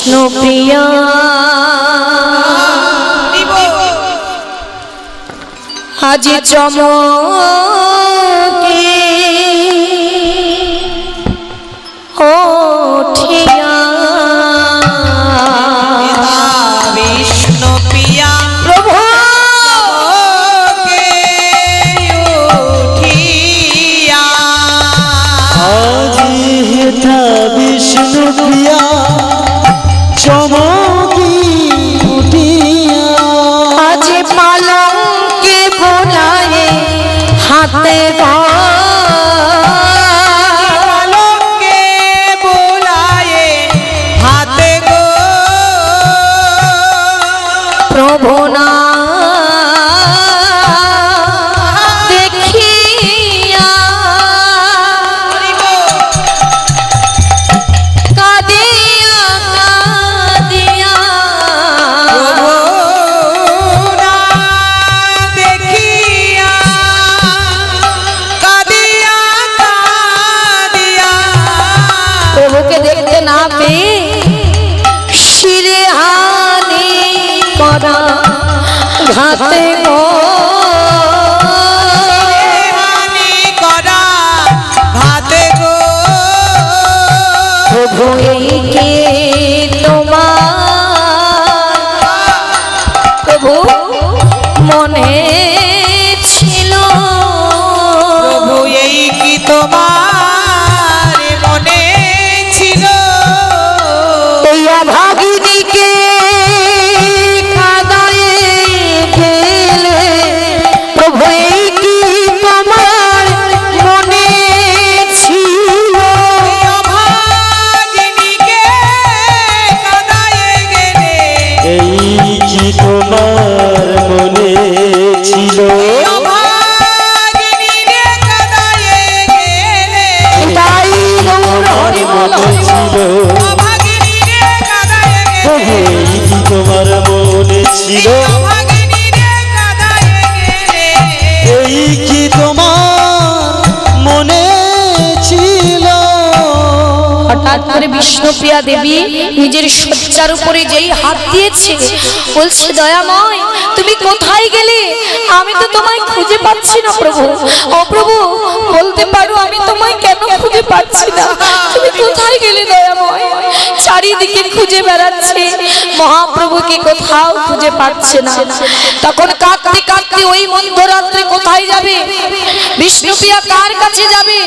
বিষ্ণু প্রিয়া আজ চমকে ওঠিয়া বিষ্ণু প্রিয়া প্রভু উঠিয়া আজি হেথা বিষ্ণু প্রিয়া চমকি উঠিয়া আজ পালঙ্কে বোলায়ে হাতে পালঙ্কে বোলায়ে হাতে গো প্রভু না দেখিয়া কাঁদিয়া কাঁদিয়া প্রভু না দেখিয়া কাঁদিয়া কাঁদিয়া প্রভুকে দেখতে না পেয়ে শিরে হানি করা ঘাতে গো হানি করা ভাতে গো প্রভু এই কে তোমার প্রভু মনে ছিল প্রভু এই কি তোমার মনে ছিল এই অভাগিনীকে কাঁদায়ে গেলে প্রভু এই কি তোমার মনে ছিল এই অভাগিনীকে কাঁদায়ে গেলে এই কি তোমার মনে ছিল এই অভাগিনীরে কাঁদায়ে গেলে তাই গৌর হরি বল মনে ছিল অভাগিনীরে কাঁদায়ে প্রভু গেলে এই কি তোমার মনে ছিল অভাগিনীরে কাঁদায়ে গেলে এই কি তোমার মনে ছিল হঠাৎ করে বিষ্ণুপ্রিয়া দেবী নিজের শয্যার উপরে যেই হাত দিয়েছে বলছে দয়াময় তুমি কোথায় গেলে আমি তো তোমায় খুঁজে পাচ্ছি না প্রভু ও প্রভু বলতে পারো আমি তোমায় কেন খুঁজে পাচ্ছি না তুমি কোথায় গেলে দয়াময় চারিদিকে খুঁজে বেড়াচ্ছে মহাপ্রভুকে কোথাও খুঁজে পাচ্ছে না তখন কাঁদতে কাঁদতে ওই মধ্যরাত্রে কোথায় যাবে বিষ্ণুপ্রিয়া কার কাছে যাবে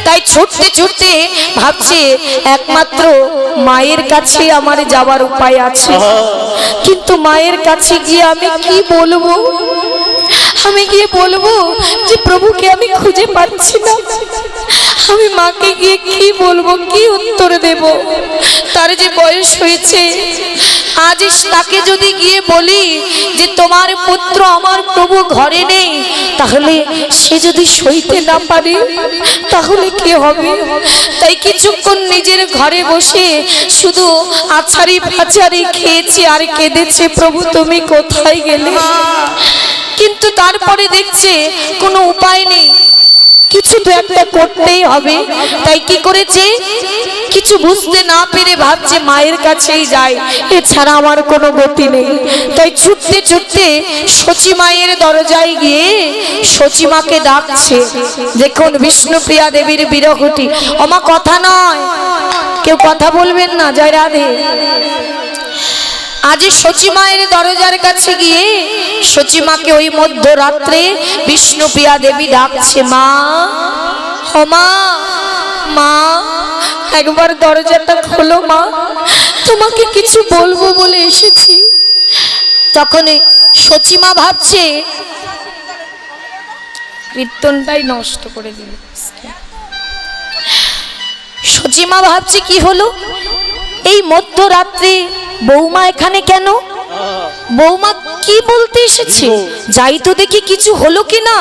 তাই ছুটতে ছুটতে ভাবছে একমাত্র মায়ের কাছে আমার যাওয়ার উপায় আছে কিন্তু মায়ের কাছে গিয়ে আমি কি বলবো আমি গিয়ে বলবো যে প্রভুকে আমি খুঁজে পাচ্ছি না আমি মাকে গিয়ে কি বলবো কি উত্তর দেব তার যে বয়স হয়েছে আজ তাকে যদি গিয়ে বলি যে তোমার পুত্র আমার প্রভু ঘরে নেই তাহলে সে যদি সইতে না পারে তাহলে কি হবে তাই কিছুক্ষণ নিজের ঘরে বসে শুধু আছাড়ি ফাছাড়ি খেয়েছি আর কেঁদেছে প্রভু তুমি কোথায় গেলে কিন্তু তারপরে দেখছে কোনো উপায় নেই কিছু তো একটা করতেই হবে তাই কি করেছে কিছু বুঝতে না পেরে ভাবছে মায়ের কাছেই যায় এছাড়া আমার কোনো গতি নেই তাই ছুটতে ছুটতে সচি মায়ের দরজায় গিয়ে সচি মাকে ডাকছে দেখুন বিষ্ণুপ্রিয়া দেবীর বিরহটি আমার কথা নয় কেউ কথা বলবেন না জয় রাধে আজ সচি মায়ের দরজার কাছে গিয়ে সচি মাকে ওই মধ্যরাত্রে বিষ্ণুপ্রিয়া দেবী ডাকছে মা ও মা মা একবার দরজাটা খোলো মা তোমাকে কিছু বলবো বলে এসেছি তখন সচি মা ভাবছে কীর্তনটাই নষ্ট করে দিল সচি মা ভাবছে কি হলো এই মধ্যরাত্রে বৌমা এখানে কেন বৌমা কি বলতে এসেছে যাই তো দেখি কিছু হলো কিনা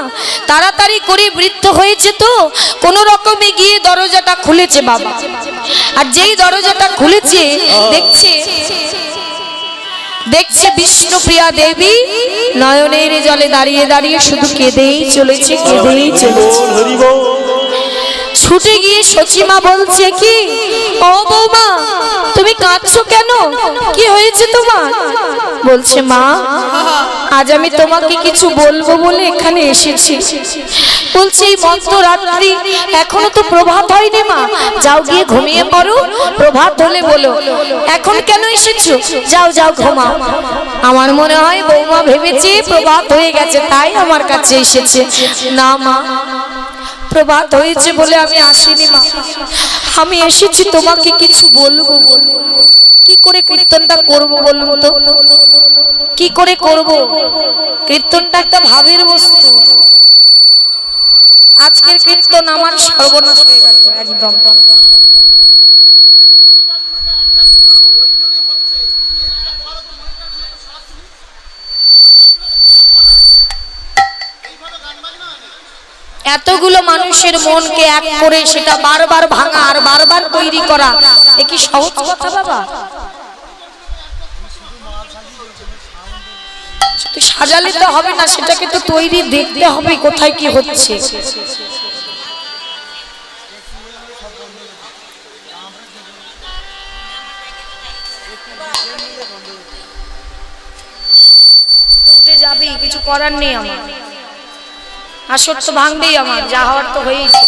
তাড়াতাড়ি করে বৃদ্ধ হয়েছে তো কোনো রকমে গিয়ে দরজাটা খুলেছে বাবা আর যেই দরজাটা খুলেছে দেখছে বিষ্ণুপ্রিয়া দেবী নয়নের জলে দাঁড়িয়ে দাঁড়িয়ে শুধু কেঁদেই চলেছে কেঁদেই চলেছে ছুটে গিয়ে সচিমা বলছে কি, ও বৌমা তুমি কাঁদছো কেন, কি হয়েছে তোমার? বলছে মা, আজ আমি তোমাকে কিছু বলবো বলে এখানে এসেছি। বলছে এই মধ্যরাত্রি এখনো তো প্রভাত হয়নি মা, যাও গিয়ে ঘুমিয়ে পড়ো, প্রভাত হলে বলো। এখন কেন এসেছো? যাও যাও ঘুমাও। আমার মনে হয় বৌমা ভেবেছে প্রভাত হয়ে গেছে তাই আমার কাছে এসেছে। না মা, প্রভাত হয়েছে বলে আমি আসিনি মা, আমি এসেছি তোমাকে কিছু বলবো বলে। কি করে কীর্তনটা করব বলুন তো, কি করে করব? কীর্তনটা একটা ভাবের বস্তু। আজকের কীর্তন আমার সর্বনাশ হয়ে গেছে একদম। এতগুলো মানুষের মনকে এক করে সেটা বারবার ভাঙা আর বারবার তৈরি করা, এ কি সহজ কথা বাবা? শুধু সাজালে তো হবে না, সেটাকে তো তৈরি দেখতে হবে কোথায় কি হচ্ছে। উঠে যাবেই, কিছু করার নেই আমার। আসর তো ভাঙবেই আমার, যা হওয়ার তো হয়েছে।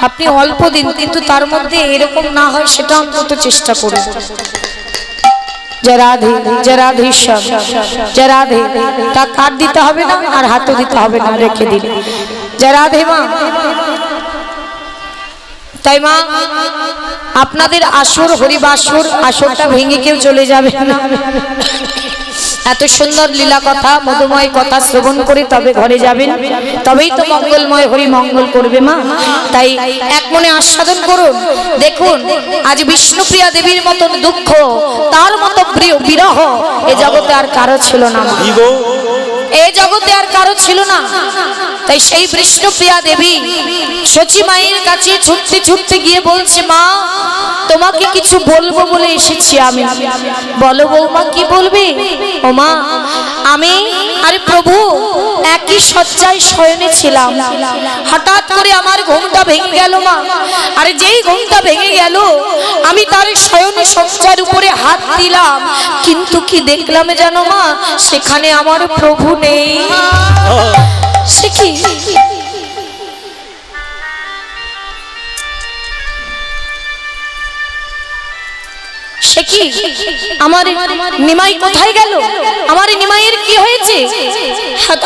আপনি অল্প দিন, কিন্তু তার মধ্যে এরকম না হয় সেটা অন্তত চেষ্টা করুন। জয় রাধে, জয় রাধে শ্যাম, জয় রাধে। তা কাট দিতে হবে না আর হাতও দিতে হবে না, রেখে দিন। জয় রাধে মা। তাই মা, আপনাদের আসর হরিবাসর, আসরটা ভেঙে কেউ চলে যাবে না। এত সুন্দর লীলা কথা, মধুময় কথা শ্রবণ করে তবে ঘরে যাবেন, তবেই তো মঙ্গলময় হরি মঙ্গল করবে মা। তাই এক মনে আস্বাদন করুন। দেখুন, আজ বিষ্ণুপ্রিয়া দেবীর মতন দুঃখ, তার মতো প্রিয় বিরহ এ জগতে আর কারো ছিল না মা, এই জগতে আর কারো ছিল না। তাই সেই বিষ্ণুপ্রিয়া দেবী সচি মায়ের কাছে ছুটতে ছুটতে গিয়ে বলছে, মা তোমাকে কিছু বলবো বলে এসেছি আমি। বলো বৌমা, কি বলবে? ও মা, আমি আরে প্রভু একই শয্যায় শয়নে ছিলাম, হঠাৎ করে আমার ঘুমটা ভেঙে গেল মা। আরে যেই ঘুমটা ভেঙে গেল, আমি তার শয়নে শয্যার উপরে হাত দিলাম, কিন্তু কি দেখলাম জানো মা, সেখানে আমার প্রভু নেই। সে কি? সে কি? আমার নিমাই কোথায় গেল? আমার নিমাইয়ের কি হয়েছে?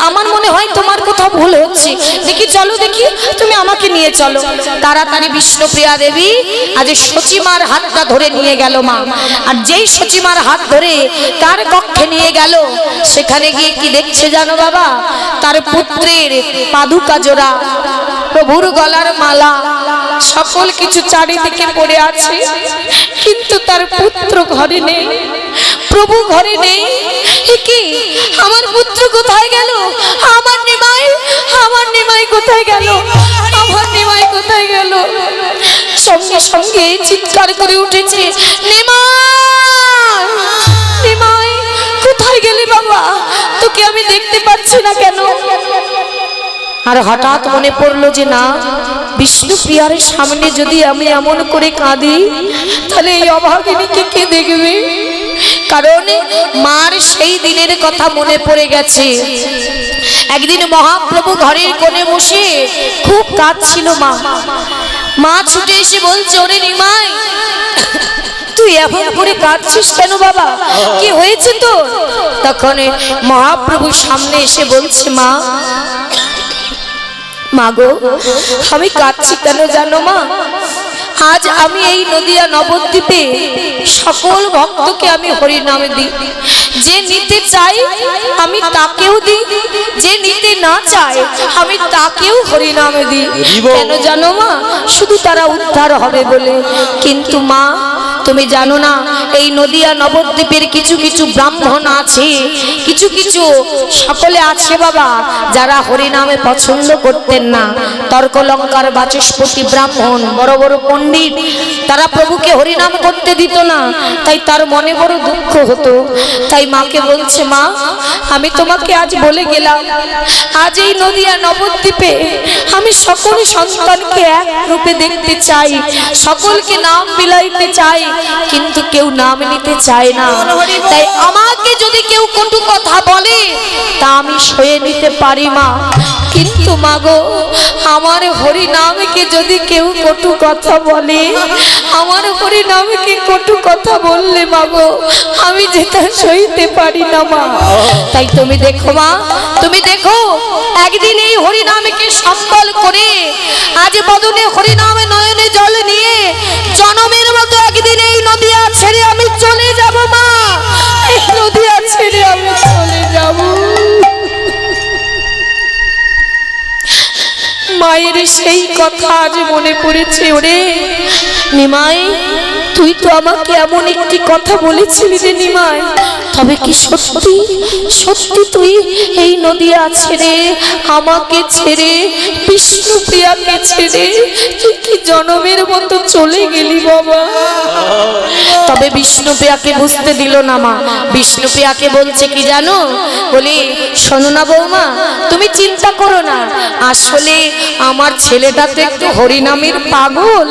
আমার মনে হয় তোমার কোথাও ভুল হচ্ছে। দেখি, চলো দেখি, তুমি আমাকে নিয়ে চলো। তাড়াতাড়ি বিষ্ণুপ্রিয়া দেবী আজ সচিমার হাতটা ধরে নিয়ে গেল মা। আর যেই সচিমার হাত ধরে তার কক্ষে নিয়ে গেল, সেখানে গিয়ে কি দেখছে জানো বাবা? তার পুত্রের পাদুকা জোড়া, প্রভুর গলার মালা, সকল কিছু চারিদিকে পড়ে আছে, কিন্তু তার পুত্র ঘরে নেই, প্রভু ঘরে নেই। কি, আমার পুত্র কোথায় গেল? আমার নিমাই, আমার নিমাই কোথায় গেল? আমার নিমাই কোথায় গেল? সঙ্গে সঙ্গে চিৎকার করে উঠেছে, নিমাই, নিমাই কোথায় গেলি বাবা? তোকে আমি দেখতে পাচ্ছি না কেন? আর হঠাৎ মনে পড়লো যে না, বিষ্ণুপ্রিয়ার সামনে যদি আমি এমন করে কাঁদি, তাহলে এই অভাগিনীকে কে দেখবে? কারণ মার সেই দিনের কথা মনে পড়ে গেছে। একদিন মহাপ্রভু ঘরের কোণে বসে খুব কাঁদছিল মা। মা ছুটে এসে বলছে, ওরে নিমাই, তুই এমন করে কাঁদছিস কেন বাবা? কি হয়েছে তোর? তখন মহাপ্রভু সামনে এসে বলছে, মা, মাগো, আমি কাঁদছি কেন জানো মা? আজ আমি এই নদিয়া নবদ্বীপে সকল ভক্তকে আমি হরি নামে দিই। যে নিতে চাই আমি তাকেও দিই, যে নিতে না চায় আমি তাকেও হরি নামে দিই। কেন জানো মা? শুধু তারা উদ্ধার হবে বলে। কিন্তু মা, তুমি জানো না এই নদিয়া নবদ্বীপের কিছু কিছু ব্রাহ্মণ আছে, কিছু কিছু সকলে আছে বাবা, যারা হরিনামে পছন্দ করতেন না। তর্কলঙ্কার বাচস্পতি ব্রাহ্মণ, বড় বড় পণ্ডিত, তারা প্রভুকে হরিনাম করতে দিত না। তাই তার মনে বড় দুঃখ হতো। তাই মাকে বলছে, মা আমি তোমাকে আজ বলে গেলাম, আজ এই নদিয়া নবদ্বীপে আমি সকল সন্তানকে এক রূপে দেখতে চাই, সকলকে নাম বিলাইতে চাই, কিন্তু কেউ নাম নিতে চায় না। তাই আমাকে যদি কেউ কটু কথা বলে তা আমি সয়ে নিতে পারি মা, কিন্তু মাগো আমার হরি নামকে যদি কেউ কটু কথা বলে, আমার হরি নামকে কটু কথা বললে মাগো আমি যেটা সইতে পারি না মা। তাই তুমি দেখো মা, তুমি দেখো একদিন এই হরি নামকে সম্বল করে আজ বদনে হরি নামে নয়নে জল নিয়ে জনমের মতো একদিন এই নদিয়া ছেড়ে আমি চলে যাব মা, এই নদিয়া ছেড়ে আমি চলে যাব। মায়ের সেই কথা আজ মনে পড়েছে। ওরে নিমাই, তুই তো আমাকে এমন একটি কথা বলেছিলি রে নিমাই, তবে কি সত্যি সত্যি তুই এই নদিয়া ছেড়ে, আমাকে ছেড়ে, বিষ্ণুপ্রিয়াকে ছেড়ে তুই কি জনমের মতো চলে গেলি বাবা? তবে বিষ্ণুপ্রিয়াকে বুঝতে দিল না মা। বিষ্ণুপ্রিয়াকে বলছে কি জানো, বলি শোনো না বৌমা, তুমি চিন্তা করো না, আসলে আমার ছেলেটা তো একটু হরিনামের পাগল,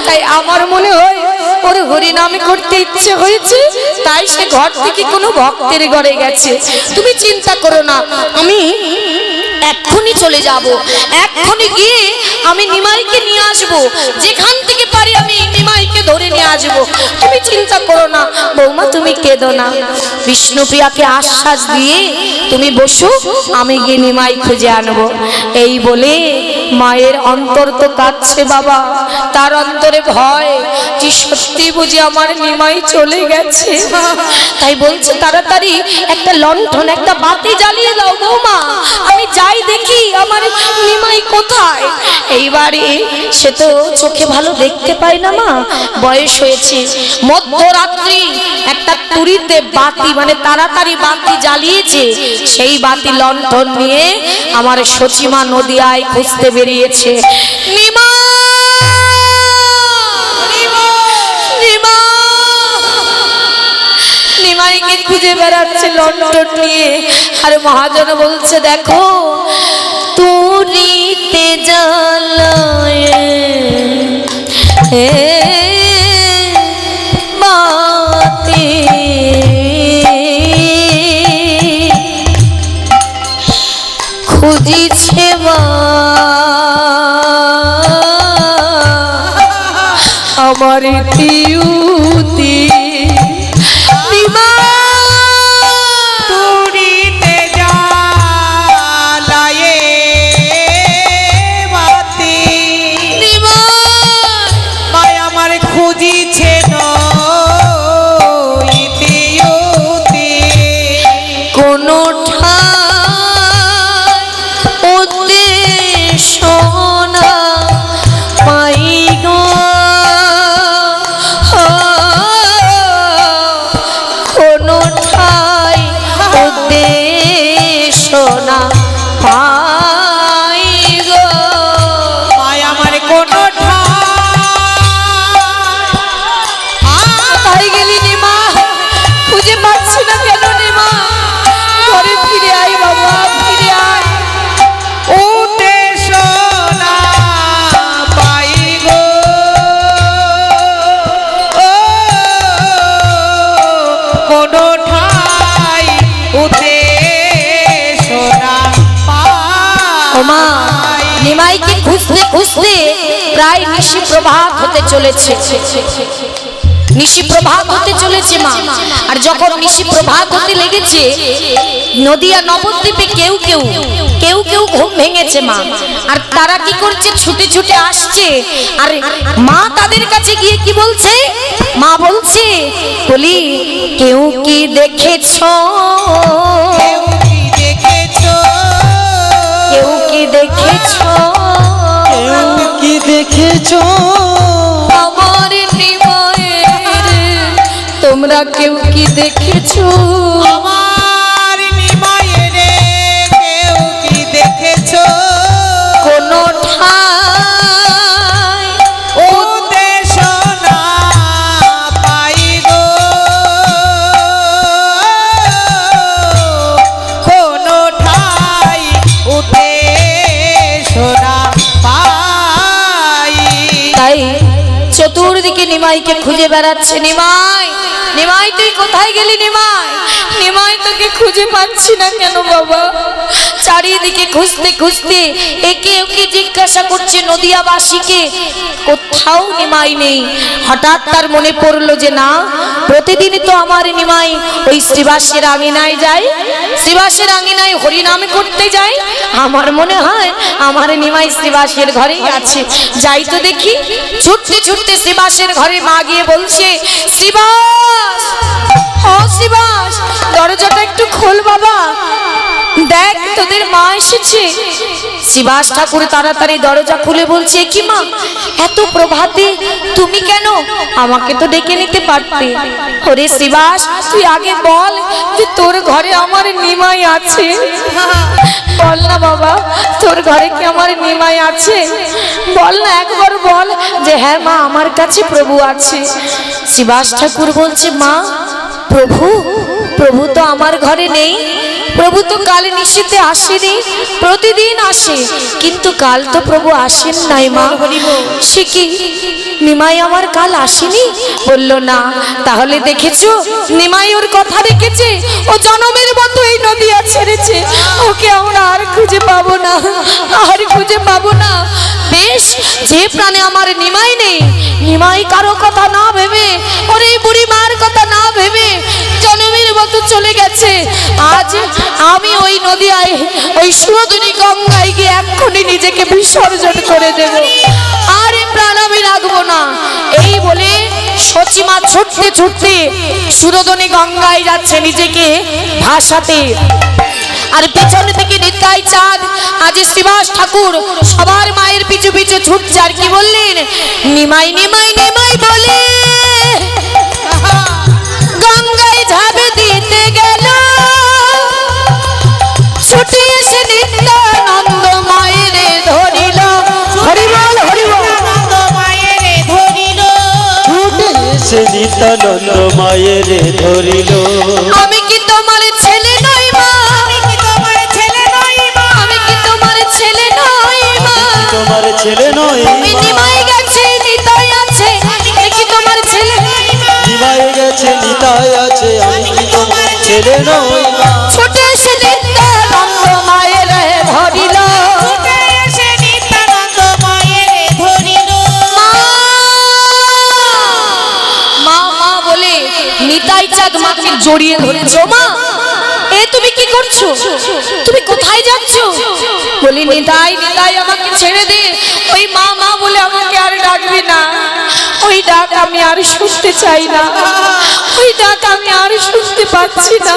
তাই আমার মনে হয় ওর হরিনামে করতে ইচ্ছে হয়েছে, তাই সে ঘর থেকে কোনো ভক্তের ঘরে গেছে। তুমি চিন্তা করো না, আমি এক্ষুনি চলে যাব, এক্ষুনি গিয়ে আমি নিমাইকে নিয়ে আসবো, যেখান থেকে পারি আমি নিমাইকে ধরে নিয়ে আসবো, তুমি চিন্তা করো না বৌমা, তুমি কেঁদো না। বিষ্ণুপ্রিয়াকে আশ্বাস দিয়ে তুমি বসো, আমি গিয়ে নিমাই খুঁজে আনবো। এই বলে মায়ের অন্তর তো কাঁদছে বাবা, তার অন্তরে ভয় কি সত্যি বুঝি আমার নিমাই চলে গেছে। তাই বলছে তাড়াতাড়ি একটা লণ্ঠন, একটা বাতি জ্বালিয়ে দাও বৌমা, আমি যাই দেখি আমার নিমাই কোথায়। এইবারে সে তো চোখে ভালো দেখতে পায় না মা, বয়স হয়েছে। মধ্যরাত্রি একটা তুড়িতে বাতি, মানে তাড়াতাড়ি বাতি জ্বালিয়েছে, সেই বাতি লণ্ঠন নিয়ে আমার সচিমা নদিয়ায় খুঁজতে বেরিয়েছে। নিমা নিমাইকে খুঁজে বেড়াচ্ছে লণ্ঠন নিয়ে। আর মহাজন বলছে দেখো তুরিতে জ্বালায় বাতি, খুঁজিছে মা আমার তিউতি। তুড়িতে জ্বালায়ে বাতি, মায় আমার খুঁজিছে নইতে কোনো ঠাই উদ্দেশ্য না পাই গো, কোনো ঠাই উদ্দেশ্য না পাই গো। মায় আমার কোনো কোথায় গেলি নিমা? খুঁজে পাচ্ছি না কেন নিমা? ঘরে ফিরে আয় বাবা, ফিরে আয়। উদ্দেশ্য না পাই গো, কোনো ঠাই উদ্দেশ্য না ওমা পাই। নিমাইকে খুঁজতে খুঁজতে প্রায় নিশি প্রভাত হতে চলেছে, নিশি প্রভাত হতে চলেছে মা। আর যখন নিশি প্রভাত হতে লেগেছে, নদিয়া নবদ্বীপে কেউ কেউ কেউ কেউ ঘুম ভেঙেছে মা। আর তারা কি করছে, ছুটে ছুটে আসছে। আর মা তাদের কাছে গিয়ে কি বলছে, মা বলছে বলি কেউ কি দেখেছো, কেউ কি দেখেছো, কেউ কি দেখেছো, কেউ কি দেখেছো আমার নিমায়ের তোমরা কেউ কি দেখেছো? আমার নিমাইয়ের কেউ কি দেখেছো? কোনো ঠাই উদ্দেশ্য না পাই গো, কোনো ঠাই উদ্দেশ্য না পাই। তাই চতুর্দিকে নিমাইকে খুঁজে বেড়াচ্ছে। নিমাই, নিমাই তুই কোথায় গেলি? নিমাই, নিমাই তোকে খুঁজে পাচ্ছি না কেন বাবা? চারিদিকে খুঁজতে খুঁজতে একে ওকে জিজ্ঞাসা করছে নদিয়াবাসীকে, কোথাও নিমাই নেই। হঠাৎ তার মনে পড়লো যে না, প্রতিদিন তো আমার নিমাই ওই শ্রীবাসের আঙিনায় যায়, শ্রীবাসের আঙিনায় হরিনাম করতে যায়। আমার মনে হয় আমার নিমাই শ্রীবাসের ঘরেই আছে, যাই তো দেখি। ছুটতে ছুটতে শ্রীবাসের ঘরে মা গিয়ে বলছে, শ্রীবাস, ও শ্রীবাস, দরজাটা একটু খোল বাবা, দেখ তোদের মা এসেছে। শ্রীবাস ঠাকুর তাড়াতাড়ি দরজা খুলে বলছে, কি মা, এত প্রভাতে তুমি কেন? আমাকে তো ডেকে নিতে পারতে। ওরে শ্রীবাস, তুই আগে বল যে তোর ঘরে আমার নিমাই আছে। বল না বাবা, তোর ঘরে কি আমার নিমাই আছে? বল না, একবার বল যে হ্যাঁ মা, আমার কাছে প্রভু আছে। শ্রীবাস ঠাকুর বলছে, মা, প্রভু, প্রভু তো আমার ঘরে নেই। প্রভু তো কাল নিশীথে আসেনি, প্রতিদিন আসে, কিন্তু কাল তো প্রভু আসেন নাই মা। সে কি নিমাই আমার কাল আসেনি? বলল না। তাহলে দেখেছো, নিমাই ওর কথা রেখেছে, ও জনমের মতো এই নদিয়া ছেড়েছে। ওকে আমরা আর খুঁজে পাবো না, আর খুঁজে পাবো না। বেশ, যে প্রাণে আমার নিমাই নেই, নিমাই কারো কথা না ভেবে, ওর এই বুড়ি মার কথা না ভেবে জনমের মতো চলে গেছে। আজ আমি ওই নদিয়ায়, ওই সুরধুনী গঙ্গায় গিয়ে এক্ষুনি নিজেকে বিসর্জন করে দেব, আর এই প্রাণ আমি রাখবো না। এই বলে সচিমা ছুটতে ছুটতে সুরধুনী গঙ্গায় যাচ্ছে নিজেকে ভাসাতে। আর পিছন থেকে নিতাই চাঁদ, আজ শ্রীবাস ঠাকুর সবার মায়ের পিছু পিছু ছুটছে। আর কি বললেন? নিমাই নিমাই নিমাই বলে গঙ্গায় ঝাঁপ দিতে গেল, ছুটে এসে নিত্যানন্দ মায়ের ধরিল। হরিবল হরিবল, ছুটে এসে নিত্যানন্দ মায়ের ধরিল। আমি কি তোমার ছেলে নই মা? আমি কি তোমার ছেলে নই মা? আমি কি তোমার ছেলে নই মা? তোমার ছেলে নয়, আমি নিমাই গেছে নিতাই আছে, আমি কি তোমার ছেলে নই মা? নিমাই গেছে নিতাই আছে, আমি কি তোমার ছেলে নই। ছুটে এসে নিত্যানন্দ মায়ের ধরিল। মা মা বলে নিতাই চাঁদ মাকে জড়িয়ে ধরেছো। মা, এ তুমি কি করছো? তুমি কোথায় যাচ্ছ? বলি নিতাই, নিতাই আমাকে ছেড়ে দে। ওই মা মা বলে আমাকে আর ডাকবি না, ওই ডাক আমি আর শুনতে চাই না, ওই ডাক আমি আর শুনতে পাচ্ছি না।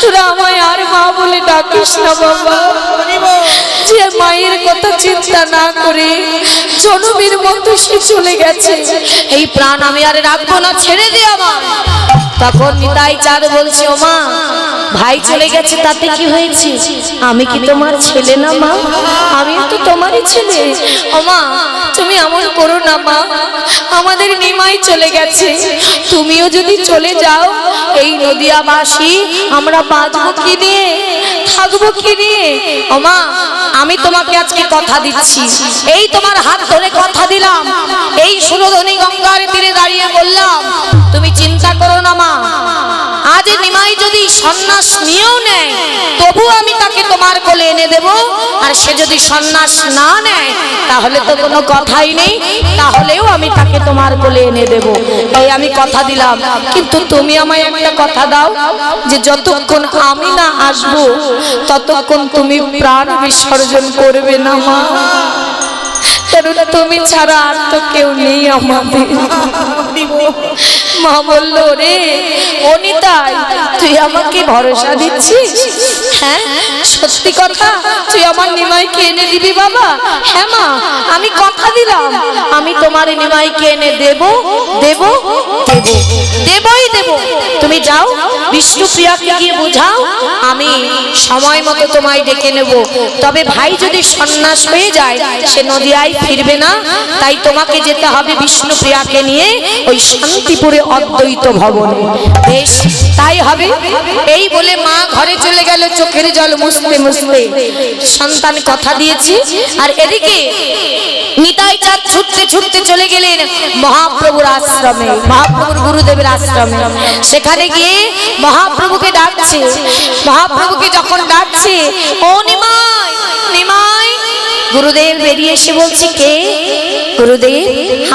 তোরা আমায় আর মা বলে ডাকিস না বাবা। যে মায়ের কথা চিন্তা না করে জনমের মতো সে চলে গেছে, এই প্রাণ আমি আর রাখবো না, ছেড়ে দে আমার। তখন নিতাই চাঁদ বলছে, ও মা, ভাই চলে গেছে তাতে কি হয়েছে? আমি কি তোমার ছেলে না মা? আমিও তো তোমারই ছেলে। ও মা, তুমি এমন করো না মা, আমাদের নিমাই চলে গেছে, তুমিও যদি চলে যাও এই নদিয়াবাসী আমরা বাঁচবো কি নিয়ে, থাকবো কি নিয়ে? ও মা, আমি তোমাকে আজকে কথা দিচ্ছি, এই তোমার হাত ধরে কথা দিলাম, এই সুরধনী গঙ্গার তীরে দাঁড়িয়ে বললাম, তুমি চিন্তা করো না মা, আজ নিমাই যদি সন্ন্যাস নিয়েও নেয় তবু আমি তাকে তোমার কোলে এনে দেব। আর সে যদি সন্ন্যাস না নেয় তাহলে তো কোনো কথাই নেই, তাহলেও আমি তাকে তোমার কোলে এনে দেব, এই আমি কথা দিলাম। কিন্তু তুমি আমায় একটা কথা দাও, যে যতক্ষণ আমি না আসবো ততক্ষণ তুমি প্রাণ বিসর্জন করবে না মা, কারণ তুমি ছাড়া আর তো কেউ নেই আমাদের। মা বলল, রে ও নিতাই, তুই আমাকে ভরসা দিচ্ছিস? হ্যাঁ সত্যি কথা, তুই আমার নিমাইকে এনে দিবি বাবা? হ্যাঁ মা, আমি কথা দিলাম আমি তোমার নিমাইকে এনে দেব দেব দেব দেবই দেব। তুমি যাও বিষ্ণুপ্রিয়াকে গিয়ে বোঝাও, আমি সময় মতো তোমায় ডেকে নেব। তবে ভাই যদি সন্ন্যাস হয়ে যায় সে নদিয়ায় ফিরবে না, তাই তোমাকে যেতে হবে বিষ্ণুপ্রিয়াকে নিয়ে ওই শান্তিপুরে অদ্বৈত ভবনে। বেশ তাই হবে। এই বলে মা ঘরে চলে গেল চোখের জল মুছতে মুছতে। সন্তান কথা দিয়েছি। আর এদিকে নিতাই চাঁদ ছুটতে ছুটতে চলে গেলেন মহাপ্রভুর আশ্রমে, মহাপ্রভুর গুরুদেবের আশ্রমে। সেখানে গিয়ে মহাপ্রভুকে ডাকছে। মহাপ্রভুকে যখন ডাকছে, ও নিমাই নিমাই, গুরুদেব বেরিয়ে এসে বলছে, কে? গুরুদেব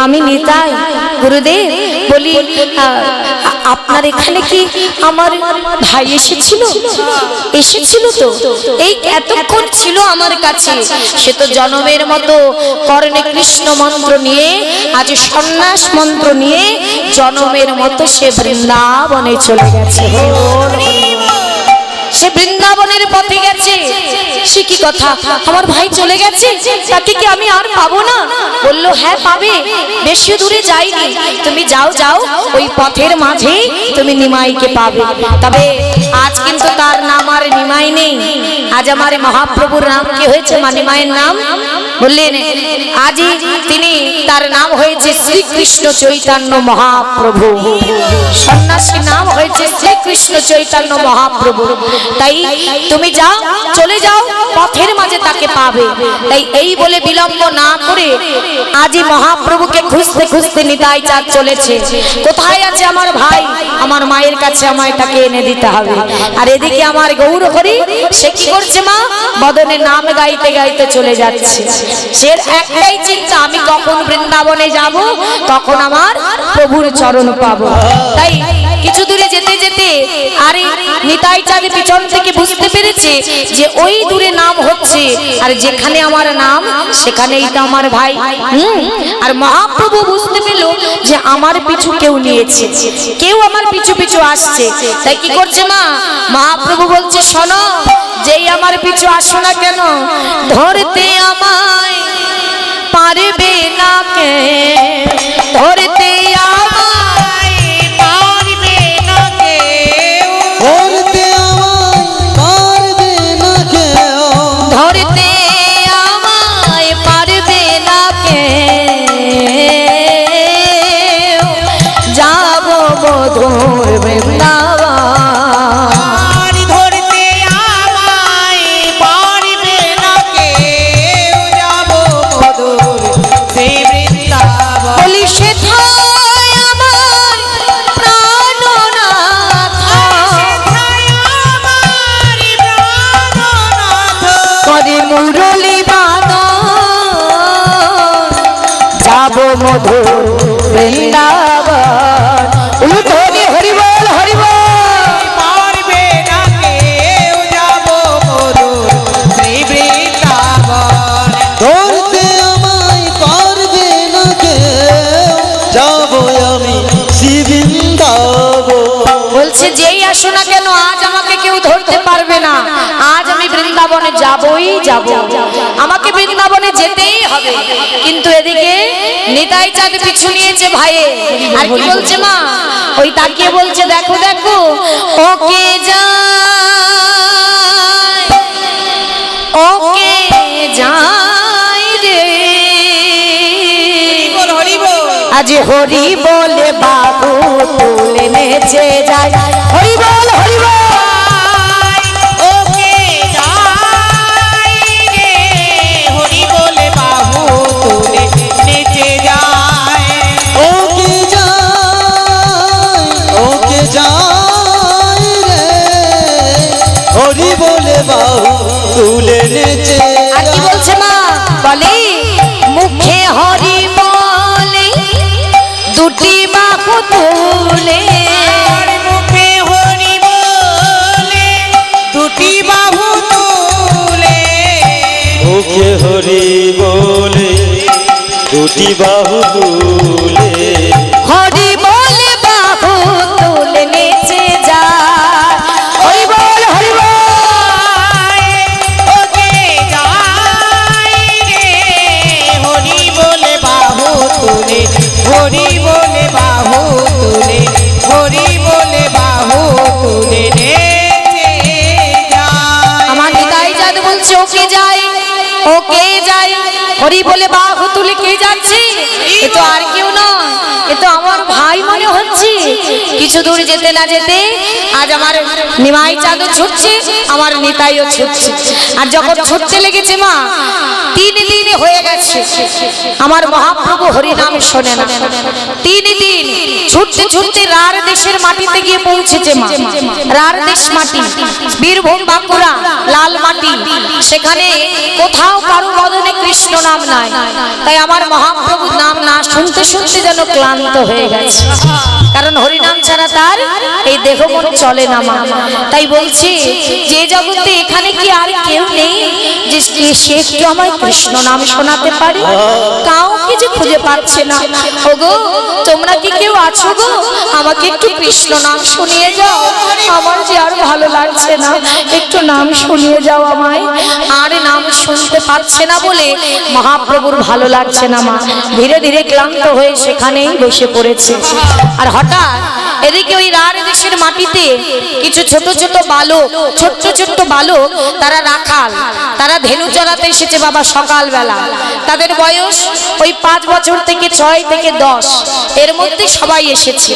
আমি নিতাই। গুরুদেব বলি আপনার এখানে কি আমার ভাই এসেছিল? এসেছিল তো, এই এতক্ষণ ছিল আমার কাছে। সে তো জনমের মতো কর্ণে কৃষ্ণ মন্ত্র নিয়ে, আজ সন্ন্যাস মন্ত্র নিয়ে জনমের মতো সে বৃন্দাবনে চলে গেছে। সে বৃন্দাবনের পথে গেছে। সে কি কথা, আমার ভাই চলে গেছে, তাকে কি আমি আর পাবো না? বললো হ্যাঁ পাবে, বেশি দূরে যাইনি, তুমি যাও যাও, ওই পথের মাঝে তুমি নিমাইকে পাবে। তবে আজ কিন্তু তার নাম আর নিমাই নেই। আজ আমার মহাপ্রভুর নাম কি হয়েছে? মা নিমাইয়ের নাম বললেন আজই তিনি, তার নাম হয়েছে শ্রীকৃষ্ণ চৈতন্য মহাপ্রভু। সন্ন্যাসীর নাম হয়েছে শ্রীকৃষ্ণ চৈতন্য মহাপ্রভু। তাই তুমি যাও, চলে যাও, পথের মাঝে তাকে পাবে। তাই এই বলে বিলম্ব না করে আজই মহাপ্রভুকে খুঁজতে খুঁজতে নিতাই চাঁদ চলেছে। কোথায় আছে আমার ভাই? আমার মায়ের কাছে আমায় তাকে এনে দিতে হবে। আর এদিকে আমার গৌর হরি, সে কি করছে মা? বদনে নাম গাইতে গাইতে চলে যাচ্ছে। সে একটাই চিন্তা, আমি কখন বৃন্দাবনে যাব, কখন আমার প্রভুর চরণ পাবো। তাই কিছু দূরে যেতে যেতে আরে নিতাই চাঁদ পিছন থেকে বুঝতে পেরেছে যে ওই দূরে নাম হচ্ছে, আর যেখানে আমার নাম সেখানেই তো আমার ভাই। আর মহাপ্রভু বুঝতে পেল যে আমার পিছু কেউ নিয়েছে, কেউ আমার পিছু পিছু আসছে। তাই কি করছে মা? মহাপ্রভু বলছে, শোনো, যেই আমার পিছু আসো না কেন, ধরতে আমায় পারবে না কে, ধরতে আমায় পারবে না কে, ধরতে আমায় পারবে না কেউ, ধরতে আমায় পারবে না কে, যাব মধুর বৃন্দাবন। ধরতে আমায় পারবে না কেউ, যাব মধুর সেই বৃন্দাবন। বলি সেথায় আমার প্রাণনাথ, করে মুরলী বাদন, যাব মধুর বৃন্দাবন। উলুধ্বনি হরি বল হরি বল। পারবে না কেউ, যাব মধুর সেই বৃন্দাবন। ধরতে আমায় পারবে না কেউ, যাব আমি শ্রী বৃন্দাবন। বলছে যেই আসো না কেন, আজ আমাকে কেউ ধরতে পারবে না। আজ আমি বৃন্দাবনে যাবই যাব, আমাকে বৃন্দাবনে যেতেই হবে। কিন্তু এদিকে নিতাই চাঁদ পিছু নিয়েছে ভাইয়ে। আর কি বলছে মা? ওই তাকিয়ে বলছে, দেখো দেখো, ওকে যায়, ওকে যায় রে, হরি বল। আজ হরি বলে বাবু তুলে নেচে যায়। হরি বল হরি বল। ওকে যাই রে, হরি বলে বাহু তুলে নেচে যায়। ওকে যাই, ওকে যাই রে, হরি বলে বাহু তুলে নেচে। আর কি বলছে মা? বলে মুখে হরি বলে দুটি বাহু তুলে, আর মুখে হরি বলে দুটি বাহু তুলে, ওকে হরি বলে দুটি বাহু তুলে, হরি বলে বাহু তুলে নেচে যায়। হরি বল হরি বল। ও কে যায় হরি বলে বাহু তুলে কে যাচ্ছে? এ তো আর কেউ নয়, এ তো আমার ভাই মনে হচ্ছে। কিছু দূর যেতে না যেতে আজ আমার নিমাই চাঁদও ছুটছে, আমার নিতাইও ছুটছে। আর যখন ছুটতে লেগেছে মা, 3 দিন হয়ে গেছে আমার মহাপ্রভু হরিনাম শোনে না। 3 দিন ছুটতে ছুটতে রার দেশের মাটিতে গিয়ে পৌঁছেছে মা। রার দেশ মাটি, বীরভূম বাঁকুড়া লাল মাটি, সেখানে কোথাও কারো বদনে কৃষ্ণ নাম নাই। তাই আমার মহাপ্রভুর নাম না শুনতে শুনতে যেন ক্লান্ত হয়ে গেছে, কারণ হরিনাম ছাড়া তার এই দেহ মন চলে না মা। তাই বলছি যে জগতে এখানে কি আর কেউ নেই যে সে একটু আমায় কৃষ্ণ নাম শোনাতে পারে? কাউকে যে খুঁজে পাচ্ছে না। ওগো তোমরা কি কেউ আছো গো? আমাকে একটু কৃষ্ণ নাম শুনিয়ে যাও, আমার যে আর ভালো লাগছে না, একটু নাম শুনিয়ে যাও আমায়। আর নাম শুনতে পাচ্ছে না বলে মহাপ্রভুর ভালো লাগছে না মা, ধীরে ধীরে ক্লান্ত হয়ে সেখানেই বসে পড়েছে। আর হঠাৎ এদিকে ওই রার দেশের মাটিতে কিছু ছোট ছোট বালক, ছোট্ট ছোট্ট বালক, তারা রাখাল, তারা ধেনু চড়াতে এসেছে বাবা সকালবেলা। তাদের বয়স ওই 5 বছর থেকে 6 থেকে 10 এর মধ্যে সবাই এসেছে।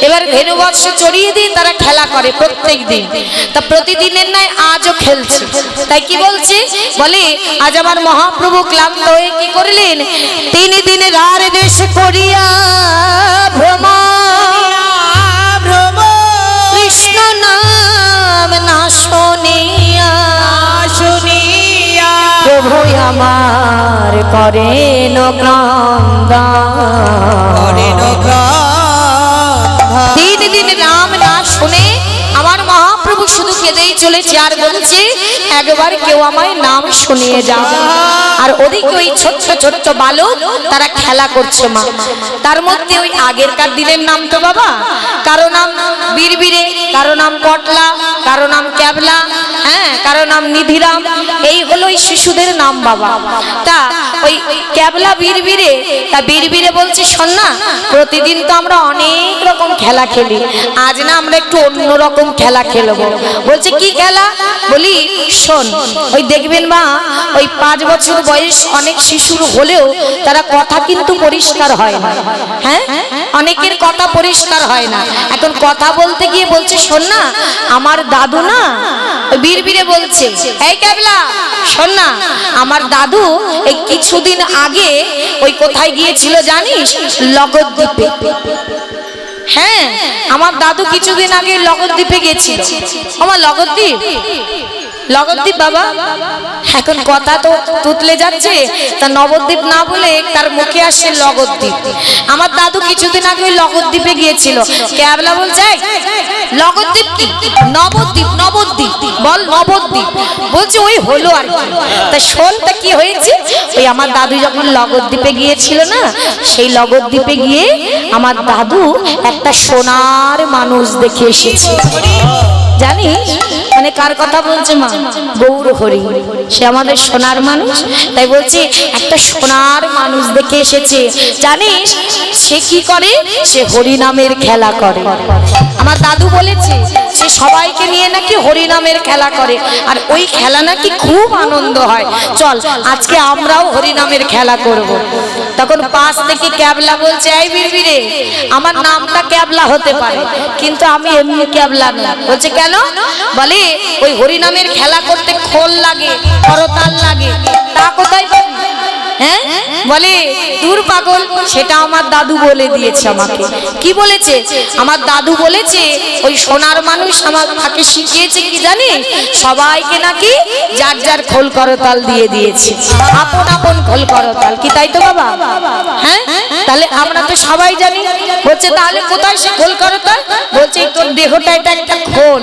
এবার ধেনু বৎস চড়িয়ে দিয়ে তারা খেলা করে প্রত্যেক দিন। তা প্রতিদিনের নয় আজও খেলছে। তাই কি বলছে, বলে আজ আমার মহাপ্রভু ক্লান্ত হয়ে কি করলেন, 3 দিন রার দেশ করিয়া ভ্রমণ, কৃষ্ণ নাম না শুনিয়া প্রভু আমার করেন ক্রন্দন। 3 দিন নাম না শুনে আমার মহাপ্রভু শুধু কেঁদেই চলেছে আর বলছে একবার কেউ আমায় নাম শুনিয়ে যাও। আর ওদিকে ওই ছোট্ট ছোট্ট বালক তারা খেলা করছে মা। তার মধ্যে ওই আগেরকার দিনের নাম তো বাবা, কারো নাম বীরবীরে, কারো নাম কটলা, কারো নাম ক্যাবলা, হ্যাঁ, কারো নাম নিধিরাম। এই হলো ওই শিশুদের নাম বাবা। তা ওই ক্যাবলা বীরবীরে, তা বীরবীরে বলছে শোন না, প্রতিদিন তো আমরা অনেক রকম খেলা খেলি, আজ না আমরা একটু অন্য রকম খেলা খেলবো। বলছে কি খেলা? বলি শোন, ওই দেখবেন মা, ওই 5 বছর বয়স অনেক শিশুর হলেও তারা কথা কিন্তু পরিষ্কার হয় না। হ্যাঁ, অনেকের কথা পরিষ্কার হয় না। এখন কথা বলতে গিয়ে বলছে শোন না, আমার দাদু না, বীরবীরে বলছে এই ক্যাবলা শোন না, আমার দাদু এই কিছুদিন আগে ওই কোথায় গিয়েছিল জানিস? লগদ্বীপে। হ্যাঁ, আমার দাদু কিছুদিন আগে লগদ্বীপে গেছিল। আমার লগদ্বীপ, লগদ্বীপ বাবা, এখন কথা তো তুতলে যাচ্ছে, তা নবদ্বীপ না বলে তার মুখে আসছে লগদ্বীপ। আমার দাদু কিছুদিন আগে ওই লগদ্বীপে গিয়েছিল। ক্যাবলা বলছে লগদ্বীপ কি? নবদ্বীপ, নবদ্বীপ বল, নবদ্বীপ। বলছে ওই হলো আর কি। তা শোন, তা কি হয়েছে? ওই আমার দাদু যখন লগদ্বীপে গিয়েছিল না, সেই লগদ্বীপে গিয়ে আমার দাদু একটা সোনার মানুষ দেখে এসেছে। জানিস মানে কার কথা বলছে মা? গৌর হরি, সে আমাদের সোনার মানুষ। তাই বলছি একটা সোনার মানুষ দেখে এসেছে। জানিস সে কি করে? সে হরি নামের খেলা করে। আমার দাদু বলেছে সে সবাইকে নিয়ে নাকি হরি নামের খেলা করে, আর ওই খেলা নাকি খুব আনন্দ হয়। চল আজকে আমরাও হরি নামের খেলা করব। তখন পাশ থেকে ক্যাবলা বলছে এই বীরবীরে, আমার নামটা ক্যাবলা হতে পারে কিন্তু আমি এমনি ক্যাবলা না। বলছে কেন? বলে ওই হরিনামের খেলা করতে খোল লাগে, করতাল লাগে, তা কোথায় পাবি? হ্যাঁ, বলে দূর পাগল, সেটা আমার দাদু বলে দিয়েছে আমাকে। কি বলেছে? আমার দাদু বলেছে ওই সোনার মানুষ আমাকে শিখিয়েছে কি জানিস? সবাইকে নাকি যার যার খোল করতাল দিয়ে দিয়েছে, আপন আপন খোল করতাল। কি তাই তো বাবা? হ্যাঁ, তাহলে আমরা তো সবাই জানি। বলছে তাহলে কোথায় সে খোল করতাল? বলছে তোর দেহটা এটা একটা খোল,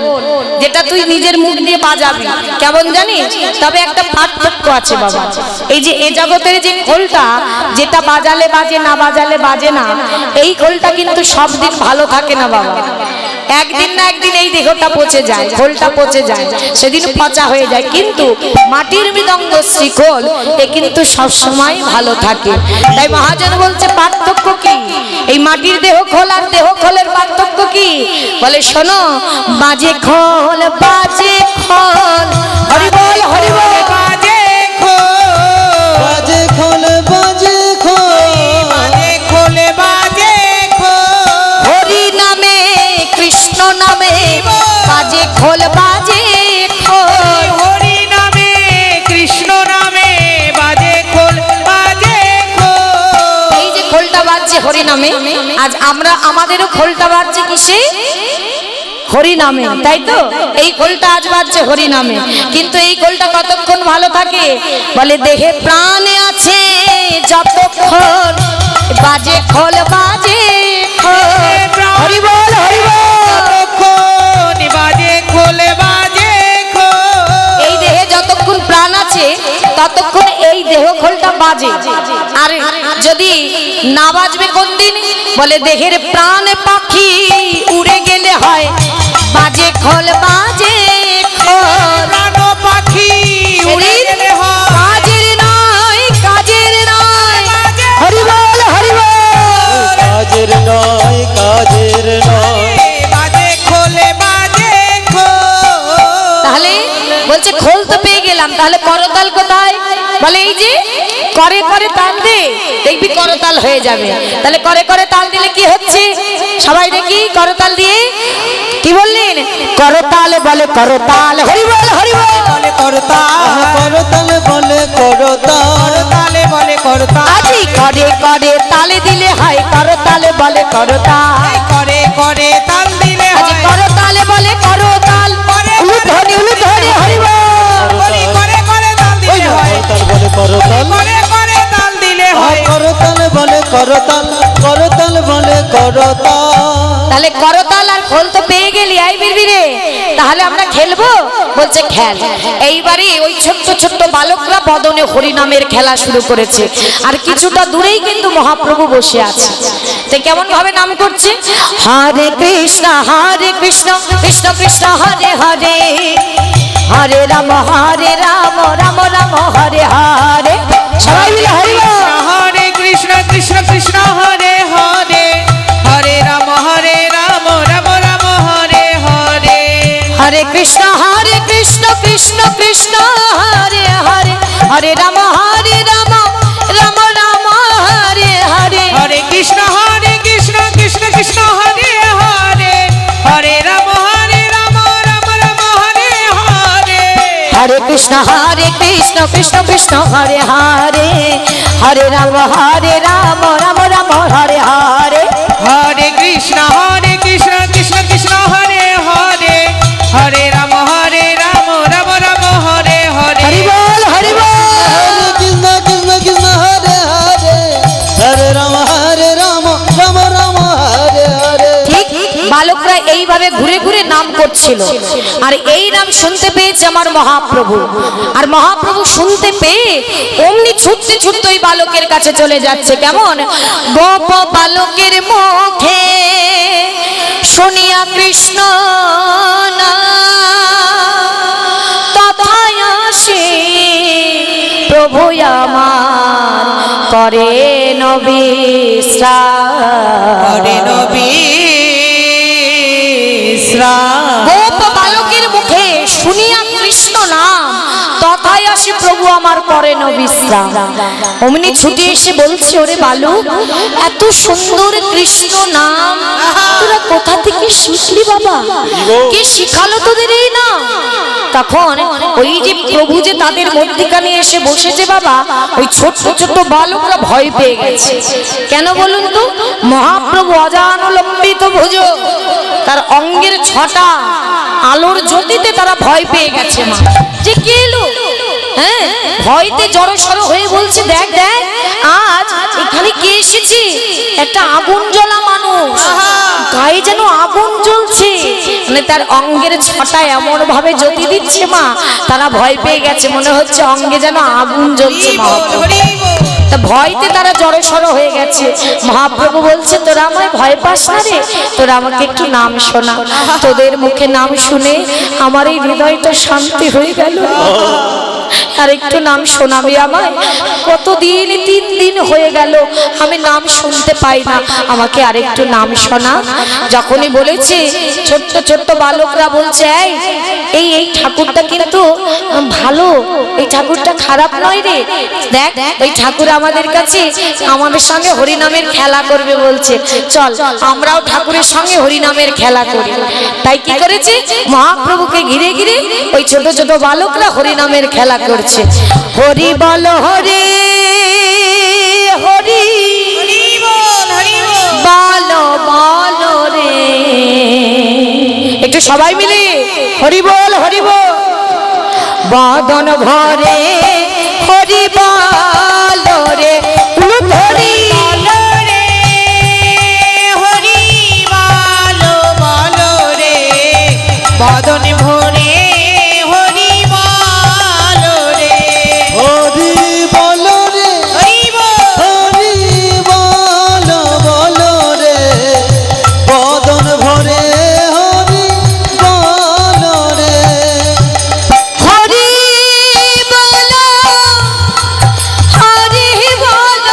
যেটা তুই নিজের মুখ দিয়ে বাজাবি। কেমন জানিস? তবে একটা পার্থক্য আছে বাবা। এই যে এ জগতের যে খোলটা, যেটা বাজালে বাজে, না বাজালে বাজে না, এই খোলটা কিন্তু সব দিন ভালো থাকে না বাবা। একদিন না একদিন এই দেহটা পচে যায়, খোলটা পচে যায়, সেদিন পচা হয়ে যায়। কিন্তু মাটির মৃদঙ্গ শ্রীখোল এ কিন্তু সব সময় ভালো থাকে। তাই মহাজন বলছে পার্থক্য কি? এই মাটির দেহ খোল আর দেহ খোলের পার্থক্য কি? বলে শোনো, বাজে খোল, বাজে খোল, হরি বল, হরি বল, বাজে খোল, নামে। আজ আমরা আমাদেরও খোলটা বাজছে কিসে? হরি নামে, তাই তো? এই খোলটা আজ বাজছে হরি নামে। কিন্তু এই খোলটা কতক্ষণ ভালো থাকে? বলে দেহে প্রাণে আছে যতক্ষণ বাজে খোল, বাজে খোল। হরি বল, হরি বল। যতক্ষণ বাজে খোল, বাজে খোল। এই দেহে যতক্ষণ প্রাণ আছে ততক্ষণ এই দেহ খোলটা বাজে। আর যদি না বাজবে কোন দিন? বলে দেহের প্রাণ পাখি উড়ে গেলে হয় বাজে খোল, বাজে খোল। প্রাণ পাখি উড়ে গেলে হয় কাজের নয়, কাজের নয়। হরি বল, হরি বল। কাজের নয়, কাজের নয়। বাজে খোলে, বাজে খোল। তাহলে বলছে খোল তো পেয়ে গেলাম, তাহলে করতাল কোথায়? বলে এই যে করে করে তাল দে, দেখবি করতাল হয়ে যাবে। তাহলে করে করে তাল দিলে কি হচ্ছে? সবাই দেখি করতাল দিয়ে কি বললেন? করতাল বলে করতাল। হরি বল, হরি বল। বলে করতাল, করতাল বলে করতাল। করতালে বলে করতাল। আজি করে করে তালে দিলে হয় করতাল বলে করতাল। করে করে তাল দিলে আজি হয়। করতালে বলে করতাল। উলুধ্বনি, উলুধ্বনি। হরি বল। বলি করে করে তাল দিলে হয়। করতাল বলে করতাল। করে করে তাল দিলে হয়। করতাল বলে করতাল, করতাল বলে করতাল। তাহলে করতাল আর খোল তো পেয়ে গেলি, আই বিরবিরে। তাহলে আমরা খেলবো? বলছে খেল। এইবারে ওই ছোট্ট ছোট্ট বালকরা বদনে হরি নামের খেলা শুরু করেছে। আর কিছুটা দূরেই কিন্তু মহাপ্রভু বসে আছে। তো কেমন ভাবে নাম করছে? হরে কৃষ্ণ, হরে কৃষ্ণ, কৃষ্ণ কৃষ্ণ হরে হরে, হরে রাম, হরে রাম, রাম রাম হরে হরে। সবাই মিলে হরি বল। হরে কৃষ্ণ, কৃষ্ণ কৃষ্ণ হরে হরে, হরে রাম, রাম রাম হরে হরে। হরে কৃষ্ণ, কৃষ্ণ কৃষ্ণ হরে হরে, হরে রাম, রাম রাম হরে হরে। হরে কৃষ্ণ, কৃষ্ণ কৃষ্ণ হরে হরে, হরে রাম, রাম রাম হরে হরে। হরে কৃষ্ণ, কৃষ্ণ কৃষ্ণ হরে হরে, হরে রাম, রাম রাম হরে হরে। হরে কৃষ্ণ, কৃষ্ণ কৃষ্ণ হরে হরে, হরে রাম, রাম রাম হরে হরে। হরি বল, হরি বল। হরে কৃষ্ণ, কৃষ্ণ কৃষ্ণ হরে হরে, হরে রাম, রাম রাম হরে হরে। ঠিক বালকরা এইভাবে ঘুরে ঘুরে নাম করছিল। আর এই নাম শুনতে পেয়েছে আমার মহাপ্রভু। আর মহাপ্রভু শুনতে পেয়ে অমনি ছুটতে ছুটতে ওই বালকের কাছে চলে যাচ্ছে। কেমন? গোপ বালকের মুখে শুনিয়া কৃষ্ণ তথায় আসে প্রভু আমার করে নবিশ্রাম। হরে নবী গোপ বালকের মুখে শুনিয়া কৃষ্ণ নাম তথায় আসে প্রভু আমার করেন বিশ্রাম। অমনি ছুটে এসে বলছে, ওরে বালক, এত সুন্দর কৃষ্ণ নাম তোরা কোথা থেকে শিখলি বাবা? কে শিখালো তোদের এই নাম? তখন ওই যে প্রভু যে তাদের মধ্যিখানে এসে বসেছে বাবা, ওই ছোট্ট ছোট্ট বালকরা ভয় পেয়ে গেছে। কেন বলুন তো? মহাপ্রভু অজানুলম্বিত ভুজ, তার অঙ্গের ছটা আলোর জ্যোতিতে তারা ভয় পেয়ে গেছে। মা যে কে এলো? হ্যাঁ, ভয়তে জড়সড় হয়ে বলছে, দেখ দেখ আজ এখানে কে এসেছে? একটা আগুন জ্বলা মানুষ, গায়ে যেন আগুন জ্বলছে, মানে তার অঙ্গের ছটা এমন ভাবে জ্যোতি দিচ্ছে মা, তারা ভয় পেয়ে গেছে, মনে হচ্ছে অঙ্গে যেন আগুন জ্বলছে। মা তা ভয়তে তারা জড়সড় হয়ে গেছে। মহাপ্রভু বলছে, তোরা আমায় ভয় পাস না রে, তোরা আমাকে একটু নাম শোনা। তোদের মুখে নাম শুনে আমার এই হৃদয়টা শান্তি হয়ে গেল। আর একটু নাম শোনাবি আমায়? কতদিন, 3 দিন হয়ে গেল আমি নাম শুনতে পাই না, আমাকে আরেকটু নাম শোনা। যখনই বলেছে, ছোট্ট ছোট্ট বালকরা বলছে, এই এই ঠাকুরটা কিন্তু ভালো, এই ঠাকুরটা খারাপ নয় রে। দেখ ওই ঠাকুর আমাদের কাছে আমাদের সঙ্গে হরিনামের খেলা করবে বলছে, চল আমরাও ঠাকুরের সঙ্গে হরিনামের খেলা করি। তাই কি করেছে? মহাপ্রভুকে ঘিরে ঘিরে ওই ছোট ছোট বালকরা হরিনামের খেলা করছে। হরি বল হরে হরি, হরি বল, হরি বল। একটু সবাই মিলে হরি বল হরি বল। বদন ভরে হরি বল রে হরি হরি বলো বলো রে বদন ভরে হরি বলো রে হরি বলো রে হরি বল হরি বলো বলো রে বদন ভরে হরি বলো রে হরি বল হরি বল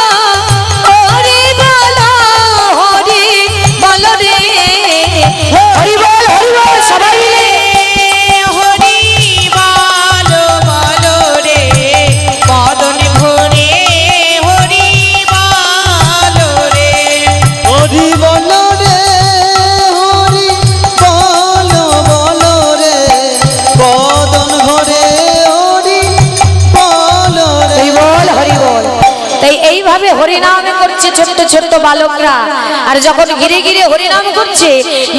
হরি বল হরি বল রে হরি বল সবাই মিলে হরি বলো বলো রে বদন ভরে হরি বলো রে হরি বলো রে হরি বলো বলো রে বদন ভরে হরি বলো রে হরি বল হরি বল। তাই এইভাবে হরিনাম করছে ছোট্ট ছোট্ট বালকরা। আর যখন ঘিরে ঘিরে হরিনাম করছে,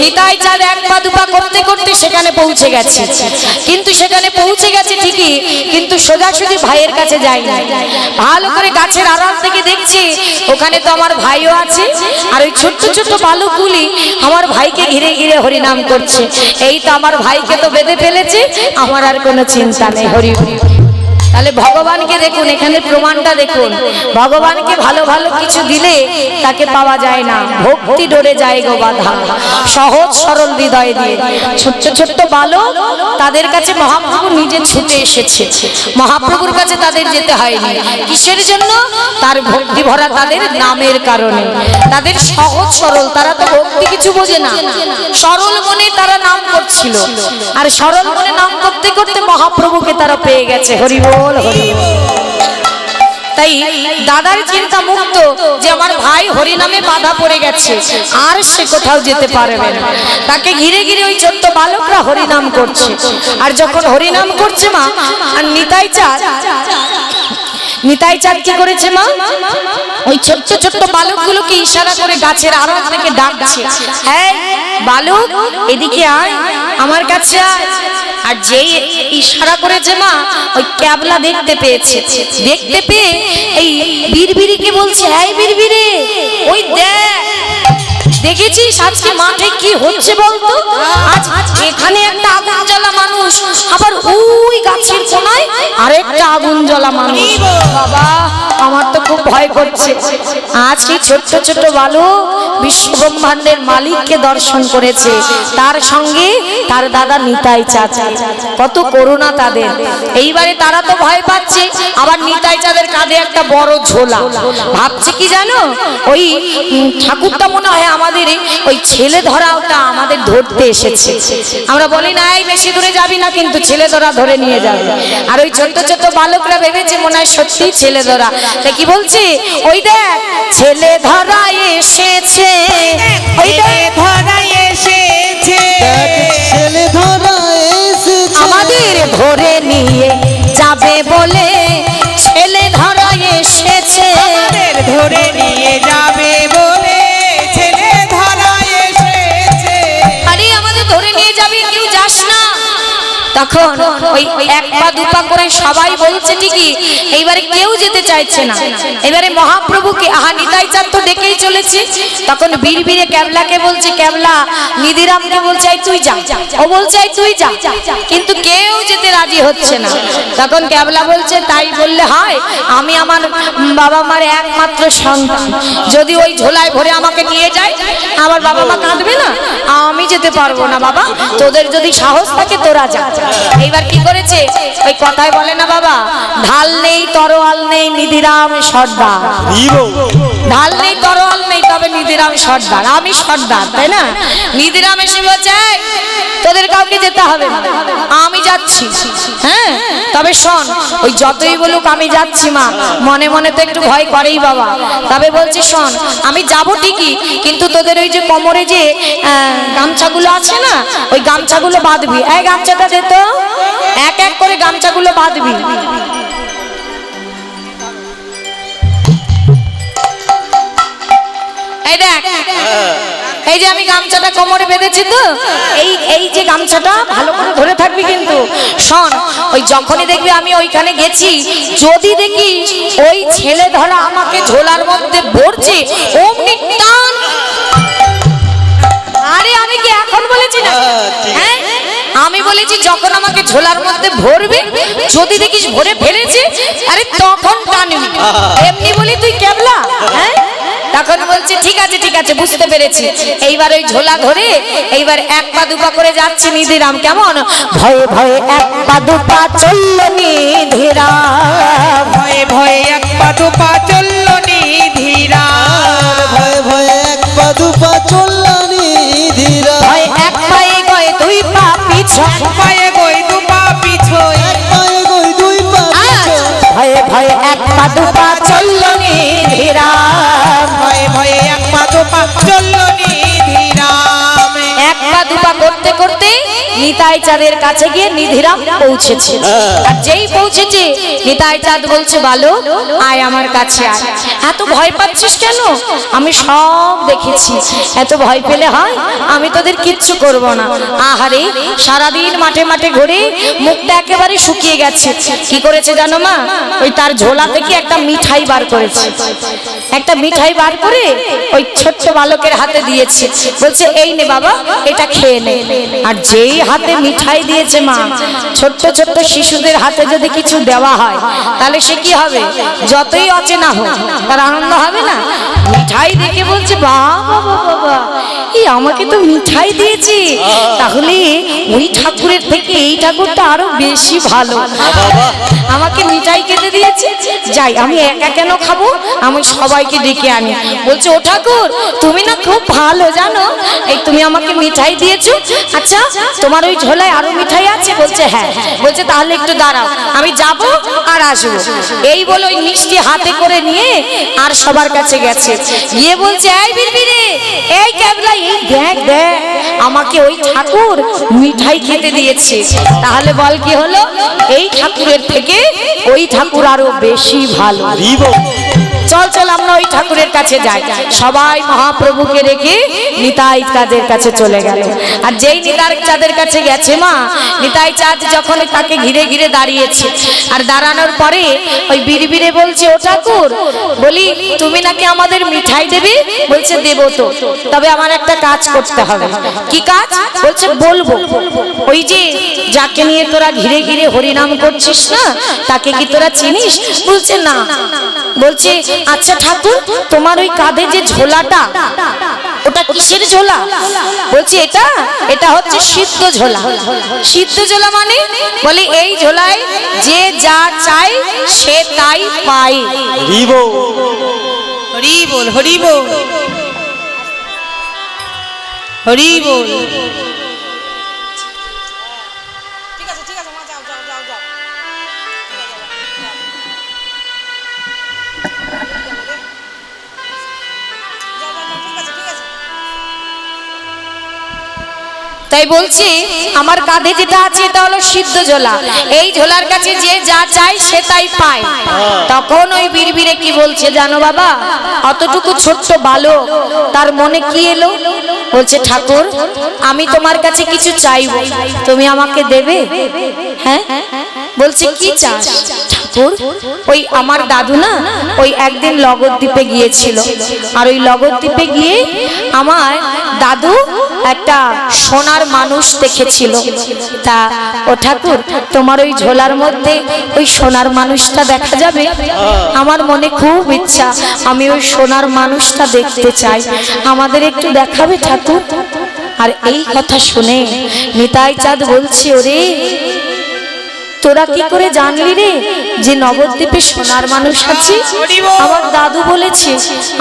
নিতাই চাঁদ এক পা দুপা করতে করতে সেখানে পৌঁছে গেছে। কিন্তু সেখানে পৌঁছে গেছে ঠিকই, কিন্তু সোজাসুজি ভাইয়ের কাছে যায়নি। ভালো করে গাছের আড়াল থেকে দেখছে ওখানে তো আমার ভাইও আছে, আর ওই ছোট্ট ছোট্ট বালকগুলি আমার ভাইকে ঘিরে ঘিরে হরিনাম করছে। এই তো আমার ভাইকে তো বেঁধে ফেলেছে, আমার আর কোনো চিন্তা নেই। হরি হরি। তাহলে ভগবানকে দেখুন, এখানে প্রমাণটা দেখুন, ভগবানকে ভালো ভালো কিছু দিলে তাকে পাওয়া যায় না, ভক্তি ডরে যায় গো বাধা। সহজ সরল হৃদয় দিয়ে ছোট্ট ছোট্ট বালক, তাদের কাছে মহাপ্রভু নিজে ছুটে এসেছে। মহাপ্রভুর কাছে তাদের যেতে হয়নি। কিসের জন্য? তার ভক্তি ভরা তাদের নামের কারণে। তাদের সহজ সরল, তারা তো ভক্তি কিছু বোঝে না, সরল মনে তারা নাম করছিল। আর সরল মনে নাম করতে করতে মহাপ্রভুকে তারা পেয়ে গেছে। হরি বল হরি বল। তাই দাদার চিন্তা মুক্ত যে আমার ভাই হরিনামে বাধা পড়ে গেছে, আর সে কোথাও যেতে পারবে না। তাকে ঘিরে ঘিরে ওই ছোট্ট বালকরা হরিনাম করছে। আর যখন হরিনাম করছে মা, আর নিতাই চাঁদ কি করেছে মা? ওই ছোট্ট ছোট্ট বালকগুলোকে ইশারা করে গাছের আড়াল থেকে ডাকছে, হ্যাঁ বালক এদিকে আয়, আমার কাছে আয়। আর যেই ইশারা করেছে মা, ওই ক্যাবলা দেখতে পেয়েছে। দেখতে পেয়ে এই বীরবিরিকে বলছে, হ্যাঁ বীরবিরে ওই দেখ, দেখেছিস আজকে মাঠে কি হচ্ছে বলতো? আজ এখানে একটা আগুন জ্বালা মানুষ, আবার ওই গাছের কোনায় আরেকটা আগুন জ্বালা মানুষ। বাবা আমার তো খুব ভয় করছে। আজ কি ছোট্ট ছোট্ট বালক বিশ্ব ব্রহ্মাণ্ডের মালিককে দর্শন করেছে, তার সঙ্গে তার দাদা নিতাই চাঁদ। কত করুণা তাদের। এইবারে তারা তো ভয় পাচ্ছে, আবার নিতাই চাঁদের কাঁধে একটা বড় ঝোলা। ভাবছে কি জানো, ওই ঠাকুরটা মনে হয় আমাদের ওই ছেলে ধরা ওটা আমাদের ধরতে এসেছে। আমরা বলি না এই বেশি দূরে যাবি না, কিন্তু ছেলে ধরা ধরে নিয়ে যাবে। আর ওই ছোট্ট ছোট্ট বালকরা ভেবেছে মনে হয় সত্যি ছেলে ধরা। তা কি বলছে, ওই দেখ ছেলে ধরা এসেছে, ওই দেখ ধরা এসেছে ছেলে ধরা এসেছে আমাদের ধরে নিয়ে যাবে বলে ছেলে ধরা এসেছে। আমাদের ধরে নিয়ে যাবে বলে ছেলে ধরা এসেছে। আরে আমাদের ধরে নিয়ে যাবে, কেউ যাস না। তখন ওই এক পা দুপা করে সবাই বলছে ঠিকই, এইবারে কেউ যেতে চাইছে না। এবারে মহাপ্রভুকে নিতাই চাঁদ তো ডেকেই চলেছে। তখন বীরবিরে ক্যাবলাকে বলছে, ক্যাবলা নিধিরামকে বলছে এই তুই যা, ও বলছে এই তুই যা, কিন্তু কেউ যেতে রাজি হচ্ছে না। তখন ক্যাবলা বলছে তাই বললে হয়, আমি আমার বাবা মার একমাত্র সন্তান, যদি ওই ঝোলায় ভরে আমাকে নিয়ে যায় আমার বাবা মা কাঁদবে না? আমি যেতে পারবো না বাবা, তোদের যদি সাহস থাকে তোরা যা। এইবার কি করেছে, ওই কথায় বলে না বাবা, ঢাল নেই তরোয়াল নেই নিধিরাম সর্দার। ঢাল নেই তরোয়াল নেই, তবে নিধিরাম সর্দার, আমি সর্দার, তাই না? নিধিরাম এসে বলছে তোদের কাউকে যেতে হবে না, আমি যাচ্ছি। হ্যাঁ তবে শোন, ওই যতই বলুক আমি যাচ্ছি মা, মনে মনে তো একটু ভয় করেই বাবা। তবে বলছি শোন, আমি যাব ঠিকই, কিন্তু তোদের ওই যে কোমরে যে গামছাগুলো আছে না, ওই গামছাগুলো বাঁধবি। এই গামছাটা দে তো, এক এক করে গামছাগুলো বাঁধবি। এই দেখ এই যে আমি গামছাটা কোমরে বেঁধেছি তো, এই যে গামছাটা ভালো করে ধরে থাকবি কিন্তু। শোন, ওই যখনই দেখবি আমি ওইখানে গেছি, যদি দেখি ওই ছেলে ধরা আমাকে ঝোলার মধ্যে ভরছে, অমনি টান। আরে আমি কি এখন বলেছি না? হ্যাঁ, আমি বলেছি যখন আমাকে ঝোলার মধ্যে ভরবে, যদি দেখিস ভরে ফেলেছে, আরে তখন টানবি। এমনি বলি তুই কেবলা? হ্যাঁ, তখন বলছে ঠিক আছে ঠিক আছে, বুঝতে পেরেছি। এইবার ওই ঝোলা ধরে এইবার এক পা দুপা করে যাচ্ছি নিধিরাম। কেমন ভয়ে ভয়ে এক পা দুপা চলল নিধিরাম, ভয়ে ভয়ে এক পা দুপা চলল নিধিরাম, ভয়ে ভয়ে এক পা দুপা চলল নিধিরাম, ভয়ে এক পায়ে গয়ে দুই পা পিছন, পায়ে গই দুপা পিছয়, এক পায়ে গই দুই পা পিছন, ভয়ে ভয়ে এক পা দুপা চলল নিধিরাম, ভয়ে ভয়ে এক পা দুপা চলল নিধিরাম। এক পা দুপা করতে করতে নিতাই চাঁদের কাছে গিয়ে নিধিরাম পৌঁছেছে। আর যেই পৌঁছেছে নিতাই চাঁদ বলছে বালক আয় আমার কাছে আয়। এত ভয় পাচ্ছিস কেন? আমি সব দেখেছি, এত ভয় পেলে হয়? আমি তোদের কিচ্ছু করব না। আহারে সারাদিন মাঠে মাঠে ঘুরে মুখটা একেবারে শুকিয়ে গেছে। কি করেছে জানো মা? ওই তার ঝোলা থেকে একটা মিঠাই বার করেছে, একটা মিঠাই বার করে ওই ছোট্ট বালকের হাতে দিয়েছে। বলছে এই নে বাবা, এটা খেয়ে নে। আর যেই হাতে মিঠাই দিয়েছে মা, ছোট্ট ছোট্ট শিশুদের হাতে যদি কিছু দেওয়া হয় তাহলে সে কি হবে? যতই অচেনা হোক তার আনন্দ হবে না? মিঠাই দেখে বলছে বাবা বাবা, এই আমাকে তো মিঠাই দিয়েছে, তাহলে ওই ঠাকুরের থেকে এই ঠাকুরটা আরো বেশি ভালো, আমাকে মিঠাই খেতে দিয়েছে। যাই, আমি একা কেন খাবো, আমি সবাইকে ডেকে আনি। বলছে ও ঠাকুর তুমি না খুব ভালো জানো, এই তুমি আমাকে মিঠাই দিয়েছো, আচ্ছা তোমার ওই ঝোলায় আরো মিঠাই আছে? বলছে হ্যাঁ। বলছে তাহলে একটু দাঁড়াও, আমি যাব আর আসবো। এই বলে ওই মিষ্টি হাতে করে নিয়ে আর সবার কাছে গেছে, গিয়ে বলছে এই বিড়বিড়ে, এই ক্যাবলা, এই দেখ দেখ আমাকে ওই ঠাকুর মিঠাই খেতে দিয়েছে। তাহলে বল কি হলো? এই ঠাকুরের থেকে ওই ঠাকুর আরো বেশি ভালো। চল চল আমরা ওই ঠাকুরের কাছে যাই। সবাই মহাপ্রভুকে রেখে নিতাই চাঁদের কাছে চলে গেল। আর যেই নিতাই চাঁদের কাছে গেছে মা, নিতাই চাঁদ যখন তাকে ঘিরে ঘিরে দাঁড়িয়েছে, আর দাঁড়ানোর পরে ওই বিড়বিড়ে বলছে ও ঠাকুর, বলি তুমি নাকি আমাদের মিঠাই দেবে? বলছে দেব তো, তবে আমার একটা কাজ করতে হবে। কি কাজ? বলছে বলবো। ওই যে যাকে নিয়ে তোরা ঘিরে ঘিরে হরিনাম করছিস না, তাকে কি তোরা চিনিস? বলছে না। বলছে আচ্ছা ঠাকুর, তোমার ওই কাঁধে যে ঝোলাটা, ওটা কিসের ঝোলা? বলছে এটা হচ্ছে সিদ্ধ ঝোলা। সিদ্ধ ঝোলা মানে? বলে এই ঝোলায় যে যা চায় সে তাই পায়। হরি বল হরি বল হরি বল। তাই বলছি আমার কাঁধে যেটা আছে এটা হলো সিদ্ধ ঝোলা, এই ঝোলার কাছে যে যা চায় সে তাই পায়। তখন ওই বিড়বিড়ে কি বলছে জানো বাবা? অতটুকু ছোট্ট বালক, তার মনে কি এলো? বলছে ঠাকুর আমি তোমার কাছে কিছু চাইবো, তুমি আমাকে দেবে? হ্যাঁ। বলছে কি চাস? ঠাকুর ওই আমার দাদু না ওই একদিন লগদ্বীপে গিয়েছিল, আর ওই লগদ্বীপে গিয়ে আমার দাদু একটা সোনার মানুষ দেখেছিল। তা ও ঠাকুর তোমার ওই ঝোলার মধ্যে ওই সোনার মানুষটা দেখা যাবে? আমার মনে খুব ইচ্ছা, আমি ওই সোনার মানুষটা দেখতে চাই, আমাদের একটু দেখাবে ঠাকুর? আর এই কথা শুনে নিতাই চাঁদ বলছে ওরে তোরা কি করে জানলি রে যে নবদ্বীপে সোনার মানুষ আছে? আমার দাদু বলেছে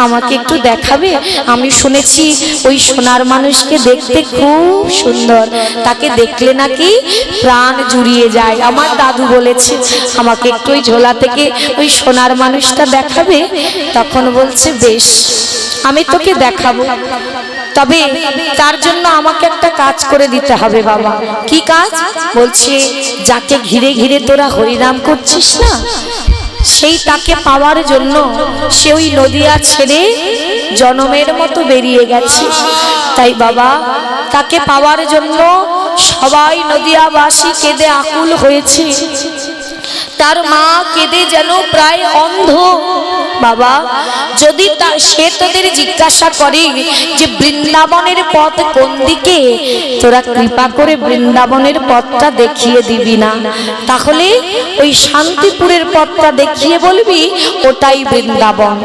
আমাকে একটু দেখাবে, আমি শুনেছি ওই সোনার মানুষকে দেখতে খুব সুন্দর, তাকে দেখলে নাকি প্রাণ জুড়িয়ে যায়। আমার দাদু বলেছে আমাকে একটু ওই ঝোলা থেকে ওই সোনার মানুষটা দেখাবে। তখন বলছে বেশ আমি তোকে দেখাবো, তবে তার জন্য আমাকে একটা কাজ করে দিতে হবে বাবা। কি কাজ? বলছে যাকে ঘিরে ঘিরে তোরা হরিনাম করছিস না, সেই তাকে পাওয়ার জন্য সে ওই নদিয়া ছেড়ে জনমের মতো বেরিয়ে গেছে। তাই বাবা, তাকে পাওয়ার জন্য সবাই নদিয়াবাসী কেঁদে আকুল হয়েছে। তার মা কেঁদে যেন প্রায় অন্ধ। বাবা, যদি সে তোদের জিজ্ঞাসা করে যে বৃন্দাবনের পথ কোন দিকে, তোরা কৃপা করে বৃন্দাবনের পথটা দেখিয়ে দিবি না, তাহলে ওই শান্তিপুরের পথটা দেখিয়ে বলবি ওটাই বৃন্দাবন।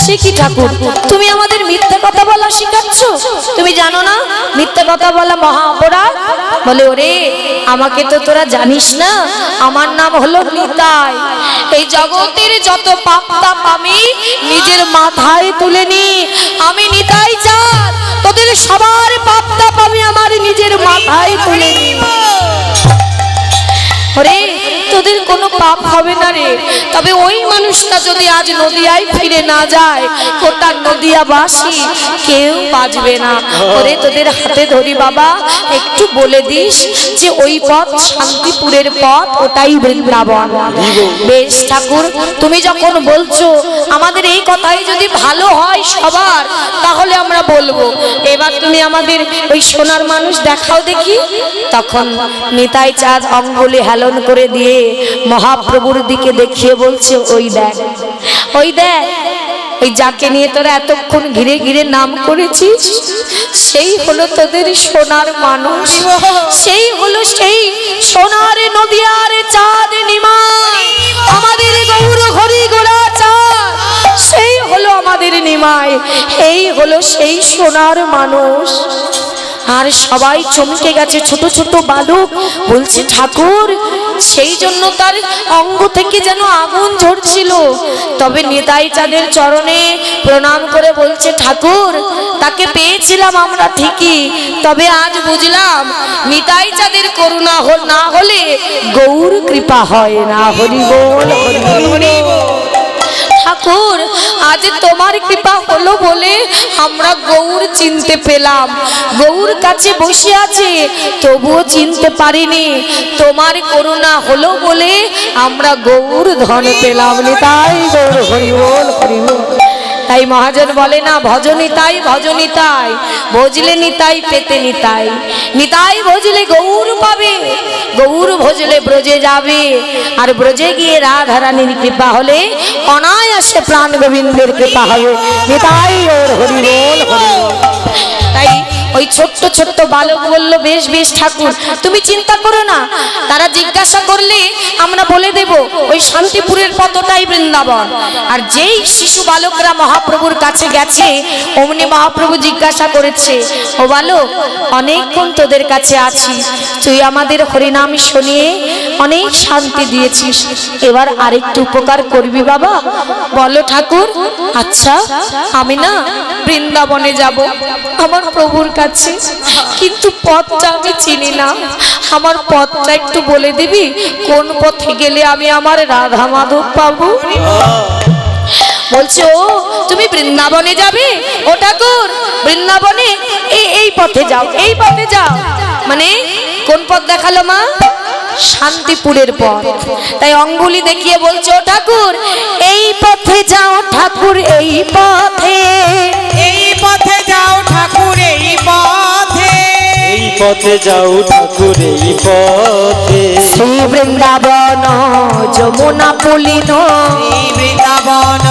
সে কি ঠাকুর, তুমি আমাদের মিথ্যে কথা বলা শিখাচ্ছ? তুমি জানো না মিথ্যে কথা বলা মহা অপরাধ? বলে, ওরে আমাকে তো তোরা জানিস না, আমার নাম হলো নিতাই। এই জগতের যত পাপ তাপ আমি নিজের মাথায় তুলে নি। আমি নিতাই চাঁদ, তোদের সবার পাপ তাপ আমি আমার নিজের মাথায় তুলে নি। ওরে তোদের কোনো পাপ হবে না রে, তবে ওই মানুষটা যদি আজ নদিয়ায় ফিরে না যায়, গোটা নদিয়াবাসী কেউ বাঁচবে না। ওরে তোদের হাতে ধরি বাবা, একটু বলে দিস যে ওই পথ শান্তিপুরের পথ, ওটাই বৃন্দাবন। বেশ ঠাকুর, তুমি যখন বলছো আমাদের এই কথাই যদি ভালো হয় সবার, তাহলে আমরা বলবো। এবার তুমি আমাদের ওই সোনার মানুষ দেখাও দেখি। তখন নিতাই চাঁদ অঙ্গুলি হেলন করে দিয়ে মহাপ্রভুর দিকে দেখিয়ে বলছে, ওই দেখ, ওই দেখ, এই যাকে নিয়ে তোরা এতক্ষণ ঘিরে ঘিরে নাম করেছিস, সেই হলো তোদের সোনার মানুষ। সেই হলো সেই সোনার নদিয়ার চাঁদ নিমাই, আমাদের গৌর হরি গোড়া চাঁদ, সেই হলো আমাদের নিমাই। এই হলো সেই সোনার মানুষ। আর সবাই চমকে গেছে, ছোট ছোট বালক বলছে, ঠাকুর সেই জন্য তার অঙ্গ থেকে যেন আগুন ঝরছিল। তবে নিতাই চাঁদের চরণে প্রণাম করে বলছে, ঠাকুর তাকে পেয়েছিলাম আমরা ঠিকই, তবে আজ বুঝলাম নিতাই চাঁদের করুণা না হলে গৌর কৃপা হয় না। হরি বল, হরি বল। ঠাকুর আজ তোমার কৃপা হলো বলে আমরা গৌর চিনতে পেলাম। গৌর কাছে বসে আছে তবুও চিনতে পারিনি, তোমার করুণা হলো বলে আমরা গৌর ধন পেলাম। নিতাই গৌর, হরি বল, হরি বল। তাই মহাজন বলে না, ভজনিতাই ভজনিতাই, ভজলে নিতাই পেতে নিতাই, নিতাই ভজলে গৌর পাবে, গৌর ভজলে ব্রজে যাবে, আর ব্রজে গিয়ে রাধারানীর কৃপা হলে অনায়াসে প্রাণ গোবিন্দের কৃপা হবে। নিতাই ওর হরি বল, হরি বল। তাই ওই ছোট্ট ছোট্ট বালক বলল, বেশ বেশ ঠাকুর তুমি চিন্তা করো না, তারা জিজ্ঞাসা করলে আমরা বলে দেব ওই শান্তিপুরের পথটাই বৃন্দাবন। আর যেই শিশু বালকরা মহাপ্রভুর কাছে গেছে, অমনি মহাপ্রভু জিজ্ঞাসা করেছে, ও বালক অনেকক্ষণ তোদের কাছে আছি, তুই আমাদের হরিনাম শুনিয়ে অনেক শান্তি দিয়েছিস, এবার আরেকটু উপকার করবি বাবা? বলো ঠাকুর। আচ্ছা আমি না বৃন্দাবনে যাব আমার প্রভুর কাছে, কিন্তু পথটা আমি চিনি না, আমার পথটা একটু বলে দিবি, কোন পথে গেলে আমি আমার রাধা মাধব পাবো? বলছে, ও তুমি বৃন্দাবনে যাবে? ও ঠাকুর বৃন্দাবনে এই পথে যাও, এই পথে যাও। মানে কোন পথ দেখালো মা? শান্তিপুরের পথ। তাই অঙ্গুলি দেখিয়ে বলছে, ও ঠাকুর এই পথে যাও, ঠাকুর এই পথে, এই পথে যাও ঠাকুর, এই পথে, এই পথে যাও ঠাকুর এই পথে, শ্রী বৃন্দাবন যমুনা পুলিন, শ্রী বৃন্দাবন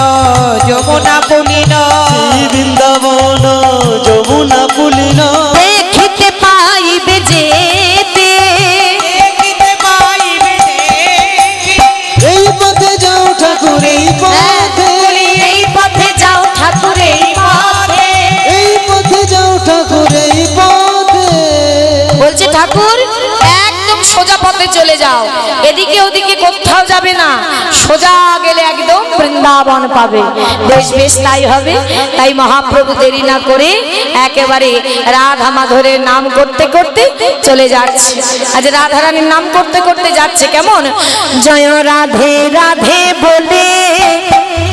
যমুনা পুলিন, শ্রী বৃন্দাবন যমুনা পুলিন, দেখিতে পাইবে যেতে, দেখিতে পাইবে এই পথে যাও ঠাকুর এই পথে, এই পথে যাও ঠাকুর এই পথে। এই পথে যাও ঠাকুর এই পথে। বলছে ঠাকুর একদম সোজা পথে চলে যাও, এদিকে ওদিকে কোথাও যাবে না, সোজা গেলে একদম বৃন্দাবন পাবে। বেশ বেশ তাই হবে। তাই মহাপ্রভু দেরি না করে একেবারে রাধা মাধবের নাম করতে করতে চলে যাচ্ছে। আজ রাধারানীর নাম করতে করতে যাচ্ছে কেমন, জয় রাধে রাধে বলে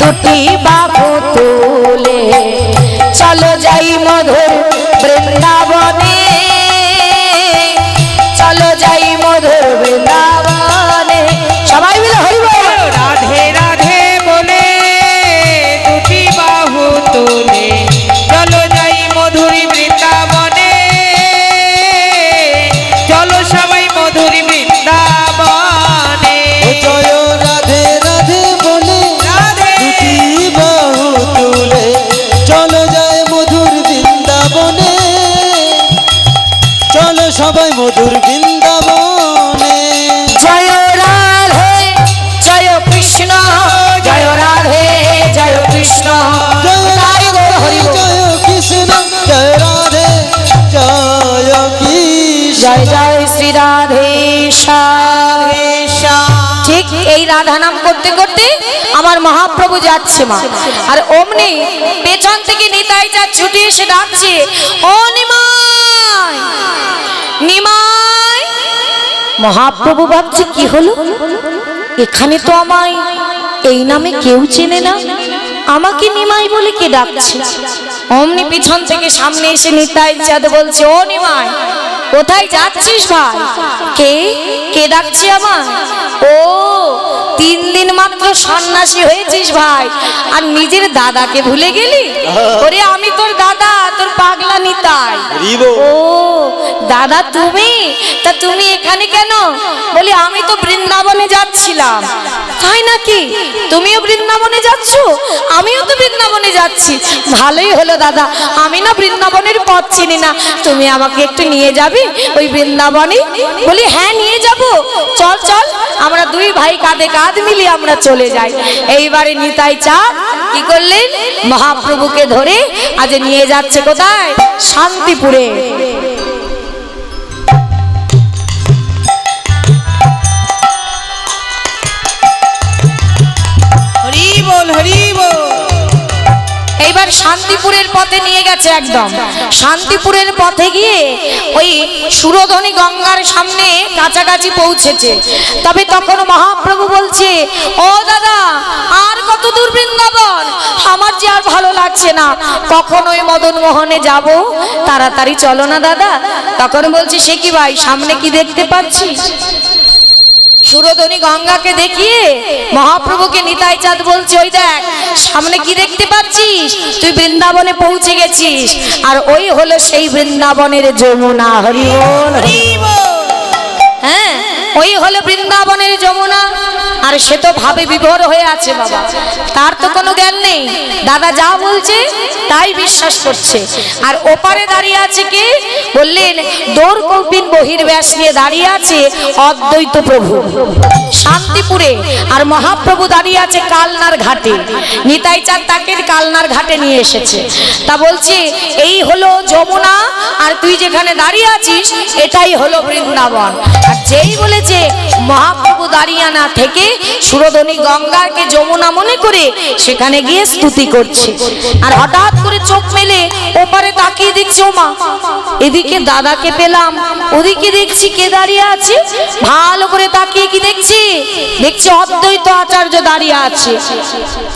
দুটি বাহু তুলে, চলো যাই মধুর বৃন্দাবনে, চলো যাই মধুর বৃন্দাবনে। সবাই মিলে হইব। রাধে রাধে বলে দুটি বাহু তুলে, জয় তাই রাধে হরি বল। জয় কৃষ্ণ জয় রাধে জয় কৃষ্ণ জয় জয় শ্রী রাধে ঠিক এই রাধা নাম করতে করতে আমার মহাপ্রভু যাচ্ছে মা, আর অমনি পেছন থেকে নিতাই যা ছুটে এসে ডাকছে, ও নিমাই নিমাই। মহাপ্রভু ভাবছে কি হলো, এখানে তো আমায় এই নামে কেউ চেনে না, আমাকে নিমাই বলে কে ডাকছে। অমনি পিছন থেকে সামনে এসে নিতাই চাঁদ বলছে, ও নিমাই কোথায় যাচ্ছিস ভাই? কে কে ডাকছে আমার? ও 3 দিন মাত্র সন্ন্যাসী হয়েছিস ভাই, আর নিজের দাদাকে ভুলে গেলি? ওরে আমি তোর দাদা, তোর পাগলা নিতাই। ও দাদা তুমি, তা তুমি এখানে কেন? বলি আমি তো বৃন্দাবনে যাচ্ছিলাম। তাই নাকি? তুমিও বৃন্দাবনে যাচ্ছ? আমিও তো বৃন্দাবনে যাচ্ছি। ভালোই হলো দাদা, আমি না বৃন্দাবনের পথ চিনি না, তুমি আমাকে একটু নিয়ে যাবে ওই বৃন্দাবনে? বলি হ্যাঁ নিয়ে যাব, চল চল, আমরা 2 ভাই কাঁধে কাঁধ মিলিয়ে আমরা চলে যাই। এইবারে নিতাই চাঁদ কি করলেন, মহাপ্রভুকে ধরে আজ নিয়ে যাচ্ছে কোথায়? শান্তিপুরে। হরি বল হরি বল। এইবার শান্তিপুরের পথে নিয়ে গেছে, একদম শান্তিপুরের পথে গিয়ে ওই সুরধনী গঙ্গার সামনে কাছাকাছি পৌঁছেছে। তবে তখন মহাপ্রভু বলছে, ও দাদা আর কত দূর বৃন্দাবন, আমার যে আর ভালো লাগছে না, কখন ওই মদন মোহনে যাব, তাড়াতাড়ি চলো না দাদা। তখন বলছে, সে কি ভাই সামনে কি দেখতে পাচ্ছিস? সুরধনী গঙ্গাকে দেখিয়ে মহাপ্রভুকে নিতাই চাঁদ বলছে, ওই দেখ সামনে কি দেখতে পাচ্ছিস, তুই বৃন্দাবনে পৌঁছে গেছিস, আর ওই হলো সেই বৃন্দাবনের যমুনা। হরি বল হরি বল। হ্যাঁ ওই হলো বৃন্দাবনের যমুনা, আর সে তো ভাবে বিভোর হয়ে আছে বাবা, তার তো কোনো জ্ঞান নেই, দাদা যা বলছে তাই বিশ্বাস করছে। আর ওপারে দাঁড়িয়ে আছে কে? বললেন দৌড় কল্পিন বহির্ব্যাস নিয়ে দাঁড়িয়ে আছে অদ্বৈত প্রভু শান্তিপুরে, আর মহাপ্রভু দাঁড়িয়ে আছে কালনার ঘাটে। নিতাই চাঁদ তাকে কালনার ঘাটে নিয়ে এসেছে। তা বলছে এই হলো যমুনা, আর তুই যেখানে দাঁড়িয়ে আছিস এটাই হলো বৃন্দাবন। আর যেই বলেছে মহাপ্রভু দাঁড়িয়ে না থেকে সুরধনী গঙ্গাকে যমুনা মনে করে সেখানে গিয়ে স্তুতি করছে। আর হঠাৎ করে চোখ মেলে ওপারে তাকিয়ে দেখছে, ও মা এদিকে দাদাকে পেলাম, ওদিকে দেখছি কে দাঁড়িয়ে আছে, ভালো করে তাকিয়ে কি দেখছি, দেখছি অদ্বৈত আচার্য দাঁড়িয়ে আছে।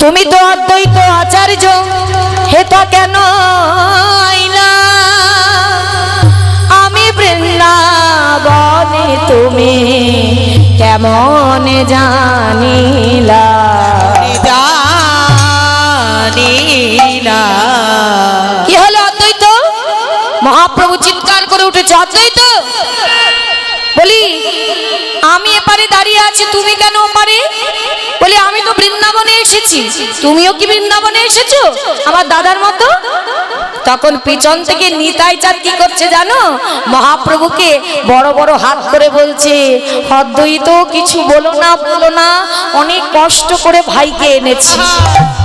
তুমি তো অদ্বৈত আচার্য, হেতা কেন আইলা? আমি বৃন্দাবনে তুমি কেমন জানিলা? জানিলা। কি হলো অদ্বৈত? মহাপ্রভু চিৎকার করে উঠেছে, অদ্বৈত বলি আমি এপারে দাঁড়িয়ে আছি, তুমি কেন ওপারে? বলি আমি তো বৃন্দাবনে এসেছি। তুমিও কি বৃন্দাবনে এসেছো আমার দাদার মতো? তখন পিছন থেকে নিতাই চাঁদ কি করছে জানো? মহাপ্রভুকে বড় বড় হাত করে বলছে, অদ্বৈত কিছু বলো না, বলো না, অনেক কষ্ট করে ভাইকে এনেছি,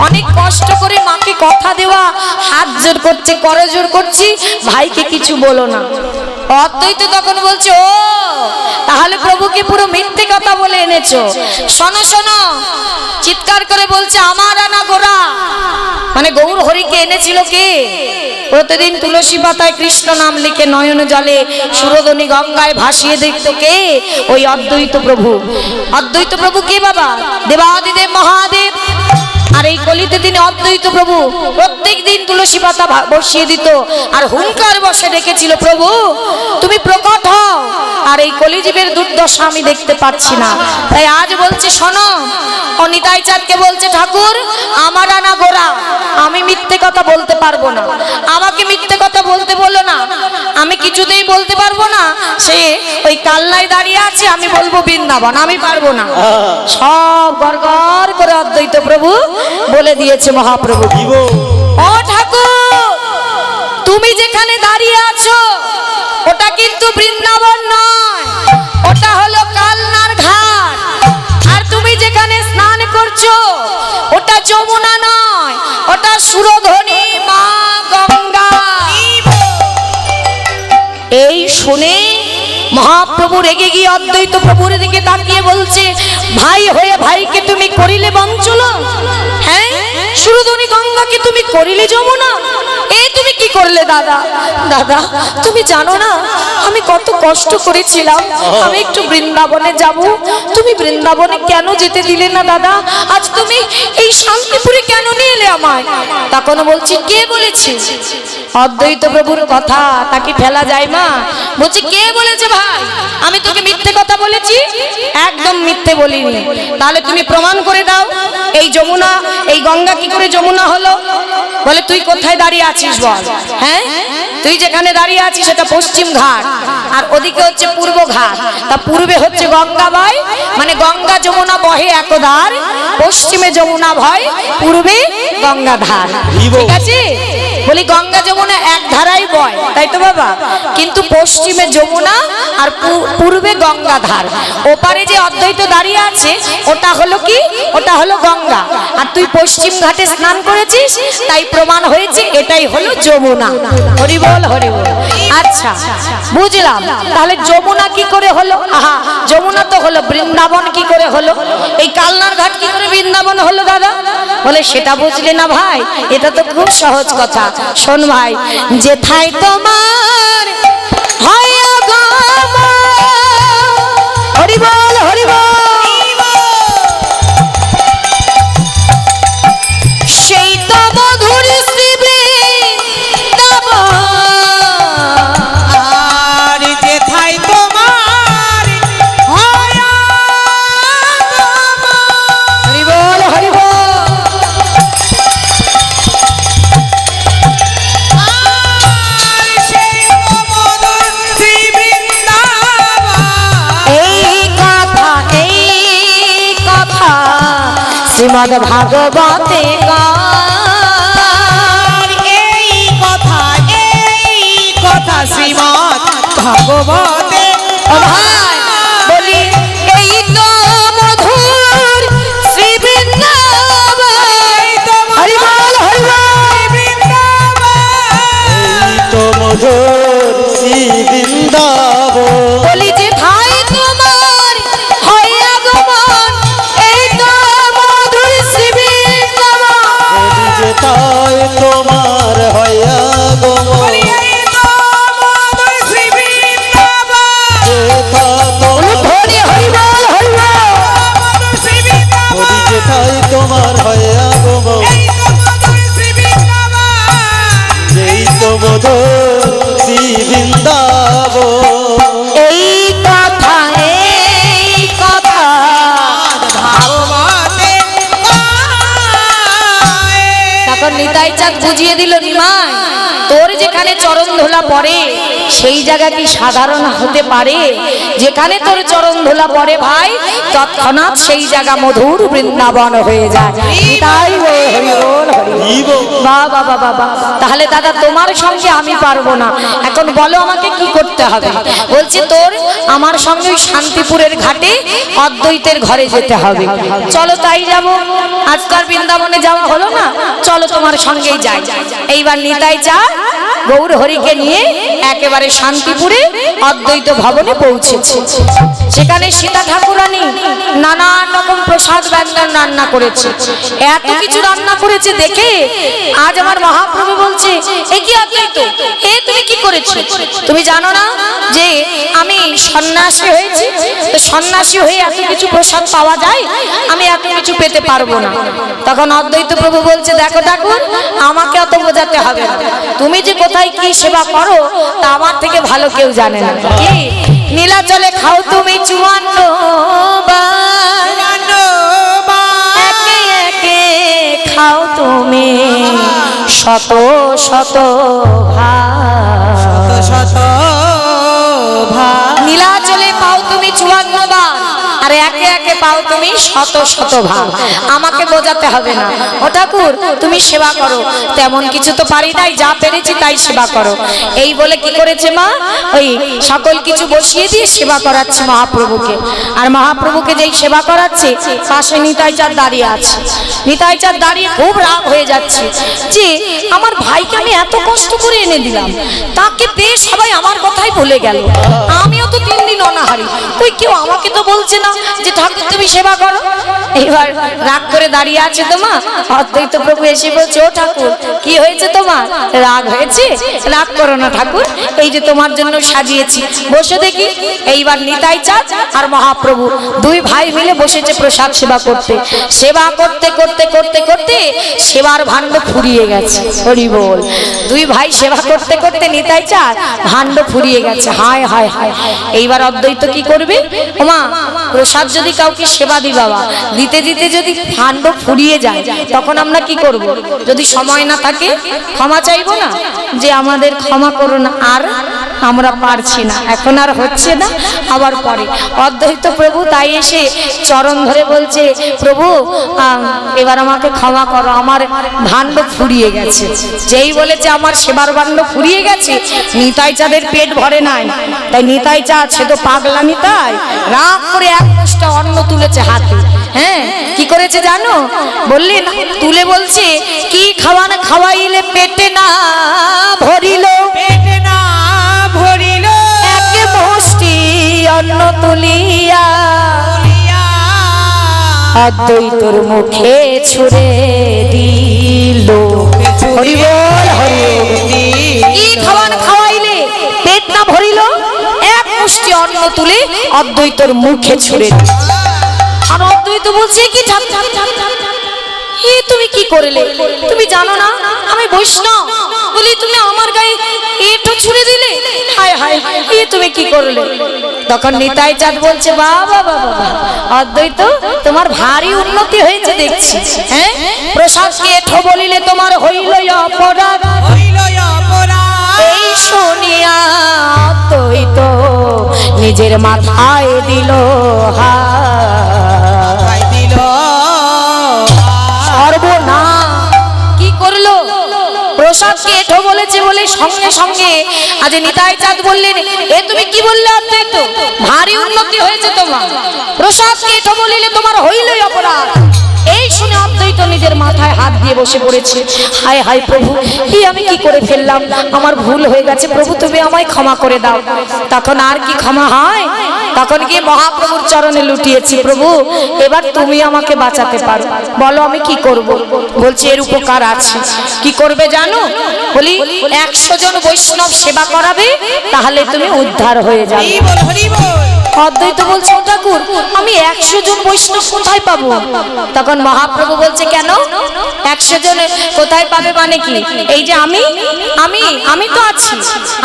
অনেক কষ্ট করে মাকে কথা দেওয়া, হাত জোর করছে, করজোর করছি, ভাইকে কিছু বলো না। অদ্বৈত তখন বলছে, ও তাহলে প্রভুকে পুরো মিথ্যে কথা বলে এনেছো। শোনো শোনো, চিৎকার করে বলছে, আমার আনা গোরা, মানে গৌর হরিকে এনেছিল কে? প্রতিদিন তুলসী পাতায় কৃষ্ণ নাম লিখে নয়ন জলে সুরধনী গঙ্গায় ভাসিয়ে দিত কে? ওই অদ্বৈত প্রভু। অদ্বৈত প্রভু কে বাবা? দেবাদিদেব মহাদেব। আর এই কলিতে তিনি অদ্বৈত প্রভু প্রত্যেক দিন তুলসী পাতা বসিয়ে দিত, আর হুঙ্কার বসে ডেকেছিল, প্রভু তুমি প্রকট হও, আর এই কলিজীবের দুর্দশা আমি দেখতে পাচ্ছি না। তাই আজ বলছে শোনো, ও নিতাই চাঁদকে বলছে, ঠাকুর আমার আনা গোরা, আমি মিথ্যে কথা বলতে পারবো না, আমাকে মিথ্যে কথা বলতে বলো না, আমি কিছুতেই বলতে পারবো না। সে ওই কালনায় দাঁড়িয়ে আছে, আমি বলবো বৃন্দাবন, আমি পারবো না। সব গড়গড় করে অদ্বৈত প্রভু বলে দিয়েছে মহাপ্রভু। ও ঠাকুর তুমি যেখানে দাঁড়িয়ে আছো ওটা কিন্তু বৃন্দাবন নয়, ওটা হলো কালনার ঘাট। আর তুমি যেখানে স্নান করছো ওটা যমুনা নয়, ওটা সুরধনী মা গঙ্গা। এই শুনে মহাপ্রভু রেগে গিয়ে অদ্বৈত প্রভুর দিকে তাকিয়ে বলছে, ভাই হয়ে ভাইকে তুমি করিলে বঞ্চনা? হ্যাঁ, সুরধনী গঙ্গাকে তুমি করিলে যমুনা? এই তুমি কি করলে দাদা? দাদা তুমি জানো না আমি কত কষ্ট করেছিলাম, আমি একটু বৃন্দাবনে যাব, তুমি বৃন্দাবনে কেন যেতে দিলে না দাদা? আজ তুমি এই শান্তিপুরে কেন নিয়ে এলে আমায়? তখন বলছি, কে বলেছে? অদ্বৈত প্রভুর কথা, তাকে ফেলা যায় মা? বলছি, কে বলেছে ভাই? আমি তোকে মিথ্যে কথা বলেছি? একদম মিথ্যে বলিনি। তাহলে তুমি প্রমাণ করে দাও, এই যমুনা, এই গঙ্গা কি করে যমুনা হলো? বলে, তুই কোথায় দাঁড়িয়ে আছিস বল? হ্যাঁ, তুই যেখানে দাঁড়িয়ে আছিস সেটা পশ্চিম ঘাট, আর ওদিকে হচ্ছে পূর্ব ঘাট। তা পূর্বে হচ্ছে গঙ্গা বয়, মানে গঙ্গা যমুনা বহে একধার, পশ্চিমে যমুনা বয়, পূর্বে গঙ্গা ধার। ঠিক আছে? বলি গঙ্গা যমুনা এক ধারাই বয়, তাই তো বাবা? কিন্তু পশ্চিমে যমুনা আর পূর্বে গঙ্গা ধার। ওপারে যে অদ্বৈত দাঁড়িয়ে আছে ওটা হলো কি? ওটা হলো গঙ্গা। আর তুই পশ্চিম ঘাটে স্নান করেছিস, তাই প্রমাণ হয়েছে এটাই হলো যমুনা। হরি বল, হরি বল। আচ্ছা বুঝলাম। তাহলে যমুনা কি করে হলো? আহা, যমুনা তো হলো। বৃন্দাবন কি করে হলো? এই কালনার ঘাট কি করে বৃন্দাবন হলো দাদা? বলে, সেটা বুঝলে না ভাই, এটা তো খুব সহজ কথা। শোন ভাই, যেথায় তোমার হয় আগমন, হরি বল, হরি বল, সেই তো মধুর বৃন্দাবন। আর যেথায় তোমার হয় আগমন। হরি বল, হরি বল। আর সেই তো মধুর শ্রী বৃন্দাবন। এই কথা শ্রীমদ্ ভাগবতে আর এই কথা শ্রীমদ্ ভাগবতে। ও ভাই বলি, এই তো মধুর শ্রী বৃন্দাবন। হরি বল, হরি বল। এই তো মধুর শ্রী বৃন্দাবন। বলি, যে ভাই তোমার হয় আগমন, এই তো মধুর শ্রী বৃন্দাবন। বলি যেথায় তোমার হয় আগমন। যেথা তোমার, হরি হরি বল, হরি বল। বলি যেথায় তোমার হয় আগমন। যেই তো মধুর শ্রী বৃন্দাবন। এই কথা তখন নিতাই চাঁদ বুঝিয়ে দিল, নিমাই তোর যেখানে চরণ ধোলা পড়ে সেই জায়গা কি সাধারণ হতে পারে? যেখানে তোর চরণ ধোলা পড়ে ভাই, তৎক্ষণাৎ সেই জায়গা মধুর বৃন্দাবন হয়ে যায়। নিতাই বল, হরি বল, হরি বল। কি বল? বাবা বাবা বাবা, তাহলে দাদা তোমার সঙ্গে আমি পারবো না, এখন বলো আমাকে কি করতে হবে? বলছে, তোর আমার সঙ্গে ওই শান্তিপুরের ঘাটে অদ্বৈতের ঘরে যেতে হবে। চলো তাই যাব। আজকাল বৃন্দাবনে যাওয়া হলো না, চলো তোমার সঙ্গেই যাই। এইবার নিতাই চাঁদ গৌর হরিকে নিয়ে একেবারে শান্তিপুরে অদ্বৈত ভবনে পৌঁছেছে। সেখানে সীতা ঠাকুরানী নানান রকম প্রসাদ ব্যঞ্জন রান্না করেছে। এত কিছু রান্না করেছে দেখে আজ আমার মহাপ্রভু বলছে, এ কি অদ্বৈত, এ তুমি কি করেছো? তুমি জানো না যে আমি সন্ন্যাসী হয়েছি? তো সন্ন্যাসী হয়ে এত কিছু প্রসাদ পাওয়া যায়, আমি এত কিছু পেতে পারবো না। তখন অদ্বৈত প্রভু বলছে, দেখো ঠাকুর, আমাকে অত বোঝাতে হবে না, তুমি যে কোথায় কি সেবা করো তা আমার থেকে ভালো কেউ জানে না। কি নীলাচলে খাও তুমি 54 বার, একে একে খাও তুমি শত শত ভাগ। নীলাচলে পাও তুমি 54 বার, আর একে একে পাও তুমি শত শত ভাগ। আমাকে বোঝাতে হবে না, ও ঠাকুর তুমি সেবা করো, তেমন কিছু তো পারি নাই, যা পেরেছি তাই সেবা করো। এই বলে কি করেছে মা, ওই সকল কিছু বসিয়ে দিয়ে সেবা করাচ্ছে মহাপ্রভুকে। আর মহাপ্রভুকে যেই সেবা করাচ্ছে পাশে নিতাই চাঁদ দাঁড়িয়ে আছে। নিতাই চাঁদ দাঁড়িয়ে খুব রাগ হয়ে যাচ্ছে যে আমার ভাইকে আমি এত কষ্ট করে এনে দিলাম, তাকে পেয়ে সবাই আমার কথাই ভুলে গেল। আমিও তো 3 দিন অনাহারি, কই কেউ আমাকে তো বলছে না যে ঠাকুর তুমি সেবা করো। এবার রাগ করে দাঁড়িয়ে আছে তোমা, অদ্বৈত প্রভু এসে বলছে ও ঠাকুর কি হয়েছে তোমার, রাগ হয়েছে? রাগ করো না ঠাকুর, এই যে তোমার জন্য সাজিয়েছি, বসে দেখি। এইবার নিতাই চাঁদ আর মহাপ্রভু দুই ভাই মিলে বসেছে প্রসাদ সেবা করতে। সেবা করতে করতে করতে করতে সেবার ভাণ্ড ফুরিয়ে গেছে। হরি বল। দুই ভাই সেবা করতে করতে নিতাই চাঁদ ভাণ্ড ফুরিয়ে গেছে। হায় হায় হায়। এইবার অদ্বৈত কি করবে, ওমা প্রসাদ যদি কাউকে সেবা দি বাবা, দিতে দিতে যদি ভাণ্ড ফুরিয়ে যায় তখন আমরা কি করব? যদি সময় না থাকে ক্ষমা চাইবো না যে আমাদের ক্ষমা করো না, আর আমরা পারছি না, এখন আর হচ্ছে না, আবার পরে। অদ্বৈত প্রভু তাই এসে চরণ ধরে বলছে প্রভু এবার আমাকে ক্ষমা করো, আমার ভাণ্ড ফুরিয়ে গেছে। যেই বলেছে আমার সেবার ভাণ্ড ফুরিয়ে গেছে, নিতাই চাঁদের পেট ভরে নাই। তাই নিতাই চাঁদ সে তো পাগলা নিতাই, রাগ করে এক মুষ্টা অন্ন তুলেছে হাতে। হ্যাঁ কি করেছে জানো, বললেন তুলে বলছে কি খাওয়ানো খাওয়াইলে পেটে না ভরিল, পেটে না ভরিল, এক মুষ্টি অন্ন তুলিয়া অদ্বৈতর মুখে ছুঁড়ে দিল। হরি বল হরি বল। কি খাওয়ানো খাওয়াইলে পেট না ভরিল, এক মুষ্টি অন্ন তুলে অদ্বৈতর মুখে ছুঁড়ে দিল। আর অদ্বৈত বলছে কি তুমি কি করলে, তুমি জানো না আমি বৈষ্ণব, বলি তুমি আমার গায়ে এটো ছুঁড়ে দিলে, হায় হায় তুমি কি করলে? তখন নিতাই চাঁদ বলছে বাবা বাবা অদ্বৈত তোমার ভারী উন্নতি হয়েছে দেখছি। হ্যাঁ প্রসাদকে এঠো বলিলে তোমার হইল অপরাধ, হইল অপরাধ। এই শুনিয়া অদ্বৈত নিজের মাথায় দিল হাত। দিল সর্বনা কি করলো, প্রসাদকে এঠো বলেছে বলে সঙ্গে সঙ্গে আজ নিতাই চাঁদ বললেন এ তুমি কি বললে অদ্বৈত, ভারী উন্নতি হয়েছে তোমার, প্রসাদকে এঠো বলিলে তোমার হইলই অপরাধ। এই শুনে অদ্বৈত নিজের মাথায় হাত দিয়ে বসে পড়েছে। হায় হায় প্রভু এই আমি কি করে ফেললাম, আমার ভুল হয়ে গেছে, প্রভু তুমি আমায় ক্ষমা করে দাও। তখন আর কি ক্ষমা হয়, তখন গিয়ে মহাপ্রভুর চরণে লুটিয়েছি, প্রভু এবার তুমি আমাকে বাঁচাতে পারো, বলো আমি কি করব। বলছে এর উপকার আছে, কি করবে জানো, বলি 100 জন বৈষ্ণব সেবা করাবে, তাহলে তুমি উদ্ধার হয়ে যাবে। হরি বল হরি বল। অদ্বৈত বলছে ও ঠাকুর আমি 100 জন বৈষ্ণব কোথায় পাবো? তখন মহাপ্রভু বলছে কেন 100 জন কোথায় পাবে মানে কি, এই যে আমি তো আছি,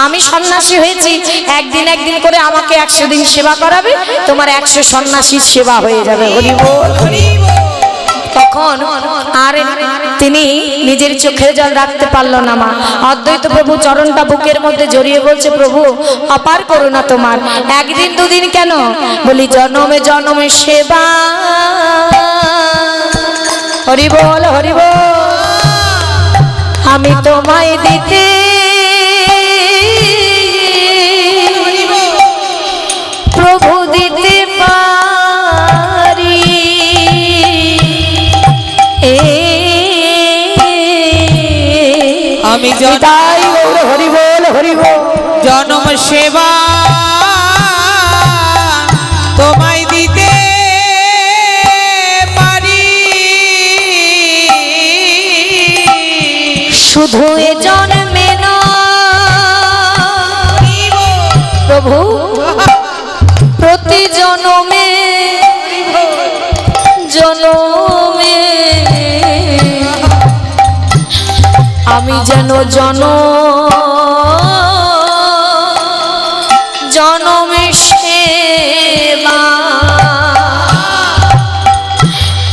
আমি সন্ন্যাসী হয়েছি, একদিন করে আমাকে 100 দিন সেবা করাবে, তোমার 100 সন্ন্যাসীর সেবা হয়ে যাবে। হরি বল হরি বল। তখন আর তিনি নিজের চোখের জল রাখতে পারলো না। মা অদ্বৈত প্রভু চরণটা বুকের মধ্যে জড়িয়ে বলছে প্রভু অপার করুণা তোমার, একদিন দুদিন কেন, বলি জনমে জনমে সেবা। হরি বল হরি বল। আমি তোমায় দিতে প্রভু দিতে পারি, আমি তাই হরি বল হরি বল। জনম সেবা তোমায় দিতে পারি, শুধু এ জন্মে না প্রভু, প্রতি জনমে জনমে আমি যেন জনমে সেবা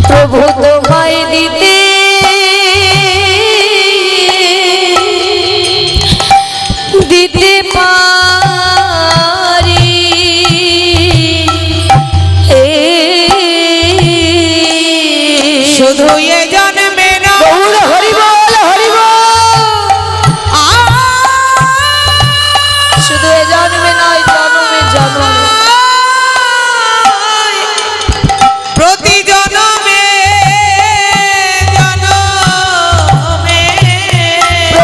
প্রভু তোমায় দিতে দিতে পারি।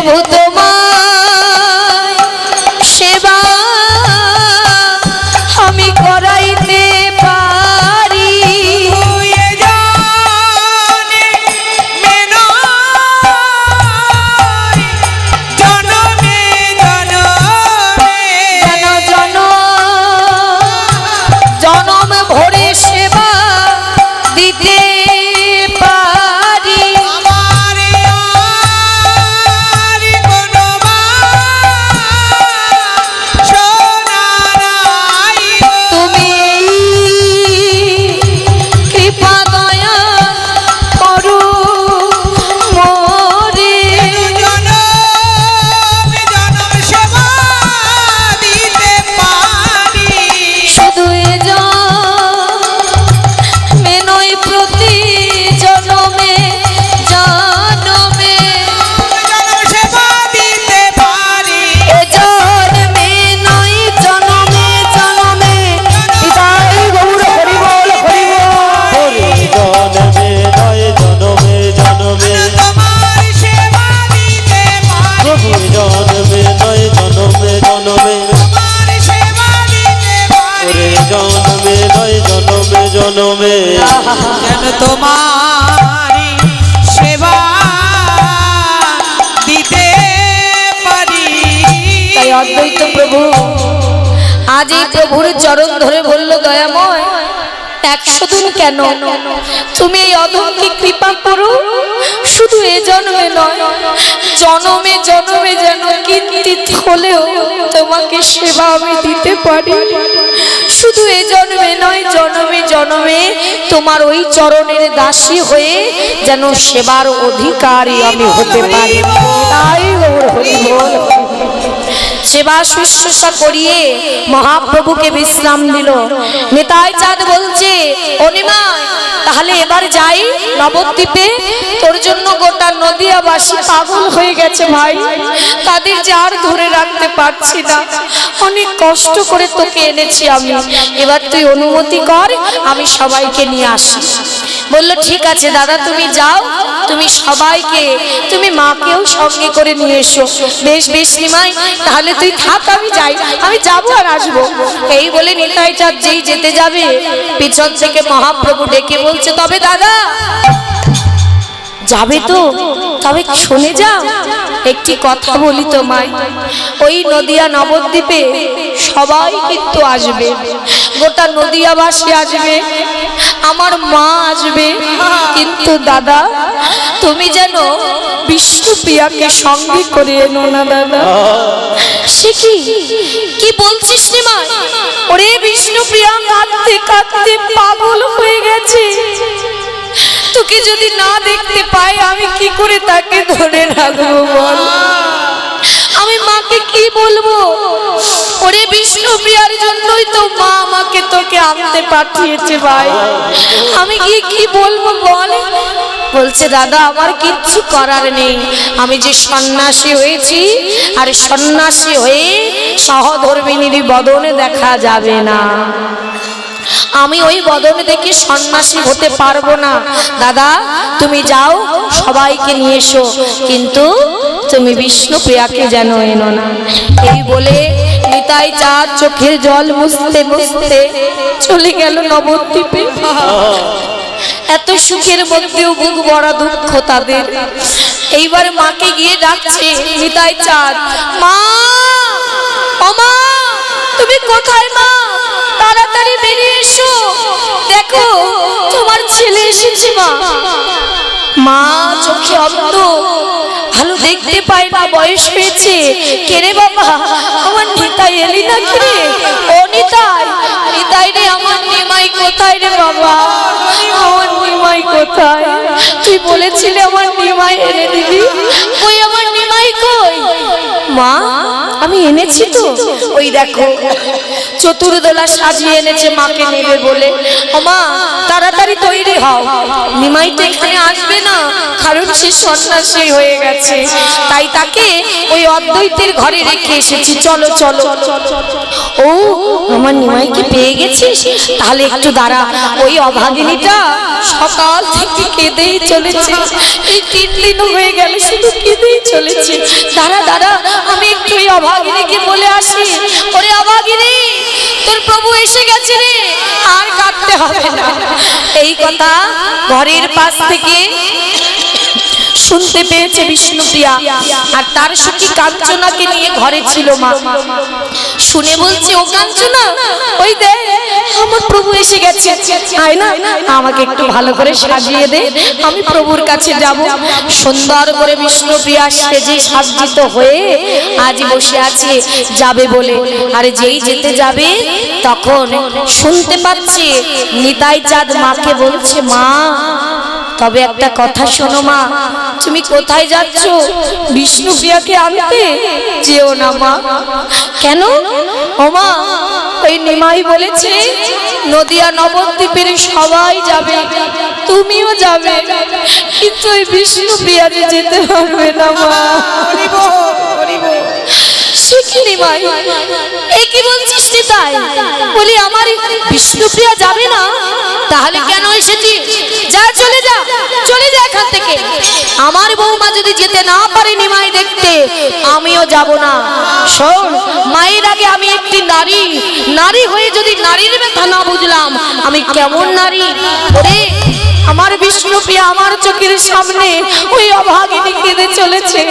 প্রভু তোমার সেবা আমি করাইতে পারি। তুই জানে মেনয় জনমে জনমে যেন জনম ভরে সেবা দিতে পারি। আমারে আর কোনো সোনারাই তুমি কৃপা দয়া করু মোরে। জনম জনম সেবা দিতে পারি। শুধু এ জন্মে নয় প্রতি জনমে জনমে। জনম সেবা দিতে পারি। এ জন্মে নয় জনমে জনমে। হৃদয় গৌর হরি বল হরি বল। হরি জনমে নয় জনমে জনমে তোমার সেবা দিতে পারি। প্রভু জনমে নয় জনমে জনমে তোমার সেবা দিতে পারি। ওরে জনমে নয় জনমে জনমে যেন তোমারি সেবা দিতে পারি। তাই অদ্বৈত প্রভু আজ এই প্রভুর চরণ ধরে বলল, দয়াময় 100 দিন কেন, তুমি এই অধমকে কৃপা করো। শুধু এ জন্মে নয় জনমে জনমে যেন কিঞ্চিৎ হলেও তোমাকে সেবা আমি দিতে পারি। শুধু এ জন্মে নয় জনমে জনমে তোমার ওই চরণের দাসী হয়ে যেন সেবার অধিকারী আমি হতে পারি। তাই গৌর হরি বল। সেবা শুশ্রূষা করিয়ে মহাপ্রভুকে বিশ্রাম দিল। নিতাই চাঁদ বলছে, অনিমায় তাহলে এবার যাই নবদ্বীপে। তোর জন্য গোটা নদিয়াবাসী পাগল হয়ে গেছে ভাই, তাদের যার ধরে রাখতে পারছি না। অনেক কষ্ট করে তোকে এনেছি আমি, এবার তুই অনুমতি কর আমি সবাইকে নিয়ে আসি। বলল ঠিক আছে দাদা, তুমি যাও, তুমি সবাইকে, তুমি মাকেও সঙ্গে করে নিয়ে এসো। বেশ বেশ নিমাই, তাহলে তুই থাক, আমি যাই, আমি যাবো আর আসবো। এই বলে নিতাই চাঁদ যেই যেতে যাবে, পিছন থেকে মহাপ্রভু ডেকে বলছে, তবে দাদা যাবে তো, তবে শুনে যাও একটি কথা বলি তোমায়। ওই নদিয়া নবদ্বীপে সবাই কিন্তু আসবে, গোটা নদিয়াবাসী আসবে, আমার মা আসবে, কিন্তু দাদা তুমি যেন বিষ্ণুপ্রিয়াকে সঙ্গে করে এনো না দাদা। সে কি বলছিস নিমাই? ওরে বিষ্ণুপ্রিয়া কাঁদতে কাঁদতে পাগল হয়ে গেছে, তোকে যদি না দেখতে পাই আমি কি করে তাকে ধরে রাখবো বল? আমি মাকে কি বলবো? ওরে বিষ্ণুপ্রিয়ার জন্যই তো মা আমাকে তোকে আনতে পাঠিয়েছে ভাই, আমি গিয়ে কি বলবো বল? বলছে দাদা আমার কিচ্ছু করার নেই, আমি যে সন্ন্যাসী হয়েছি, আর সন্ন্যাসী হয়ে সহধর্মিনীর বদনে দেখা যাবে না। আমি ওই বদনে দেখে সন্ন্যাসী হতে পারবো না। দাদা তুমি যাও, সবাইকে নিয়ে এসো, কিন্তু তুমি বিষ্ণুপ্রিয়াকে যেন এনো না। এই বলে নিতাই চাঁদ চোখের জল মুছতে মুছতে চলে গেল নবদ্বীপে। এত সুখের মধ্যেও বুক ভরা দুঃখ তাদের। এইবার মাকে গিয়ে ডাকছে নিতাই চাঁদ, মা, ও মা, তুমি কোথায় মা? তাড়াতাড়ি বেরিয়ে এসো, দেখো তোমার ছেলে এসেছে। মা মা চোখে অন্ধ, ভালো দেখতে পায় না, বয়স হয়েছে। কে রে বাবা, আমার নিতাই এলি না কি রে? ও নিতাই, নিতাই রে, আমার নিমাই কোথায় রে বাবা? আমার নিমাই কোথায়? তুই বলেছিলি আমার নিমাই এনে দিবি, কই আমার নিমাই কই? মা আমি এনেছি তো, ওই দেখো চতুর্দোলা সাজিয়ে এনেছে মাকে নেবে বলে। ওমা তাড়াতাড়ি তৈরি হও, নিমাই তো এখানে আসবে না, কারণ সে সন্ন্যাসী হয়ে গেছে, তাই তাকে ওই অদ্বৈতের ঘরে রেখে এসেছি। চলো চলো। ও আমার নিমাইকে পেয়ে গেছিস, তাহলে একটু দাঁড়া। ওই অভাগিনীটা সকাল থেকে কেঁদেই চলেছে, এই 3 দিন হয়ে গেল শুধু কেঁদেই চলেছে। দাঁড়া দাঁড়া, আমি একটু ওই অভাগিনীকে বলে আসি। ওরে অভাগিনী, তোর প্রভু এসে গেছে রে, আর কাঁদতে হবে না। এই কথা ঘরের পাশ থেকে শুনতে পেয়েছে বিষ্ণুপ্রিয়া, আর তার সখী কাঞ্চনাকে নিয়ে ঘরে ছিল মা। শুনে বলছে, ও কাঞ্চনা, ওই দে আমার প্রভু এসে গেছে, আয় না আমাকে একটু ভালো করে সাজিয়ে দে, আমি প্রভুর কাছে যাব। সুন্দর করে বিষ্ণুপ্রিয়া সেজে সাজ্জিত হয়ে আজ বসে আছে যাবে বলে। আর যেই যেতে যাবে তখন শুনতে পাচ্ছে নিতাই চাঁদ মাকে বলছে, মা তবে একটা কথা শোনো মা, তুমি কোথায় যাচ্ছ? বিষ্ণুপ্রিয়াকে আনতে যেও না মা। কেন? ও মা, ওই নিমাই বলেছে নদিয়া নবদ্বীপের সবাই যাবে, তুমিও যাবে, কিন্তু ওই বিষ্ণুপ্রিয়ারে যেতে পারবে না মা। নিমাই এ কি বলছিস নিতাই? বলি আমার বিষ্ণুপ্রিয়া যাবে না, তাহলে কেন এসেছিস? যা চলে যা, চলে যা এখান থেকে। আমার বৌমা যদি যেতে না পারে নিমাই দেখতে, আমিও যাব না। শোন, মায়ের আগে আমি একটি নারী, নারী হয়ে যদি নারীর ব্যথা না বুঝলাম, আমি কেমন নারী? ওরে আমার বিষ্ণুপ্রিয়া আমার চোখের সামনে ওই অভাগিনী কেঁদে চলেছে,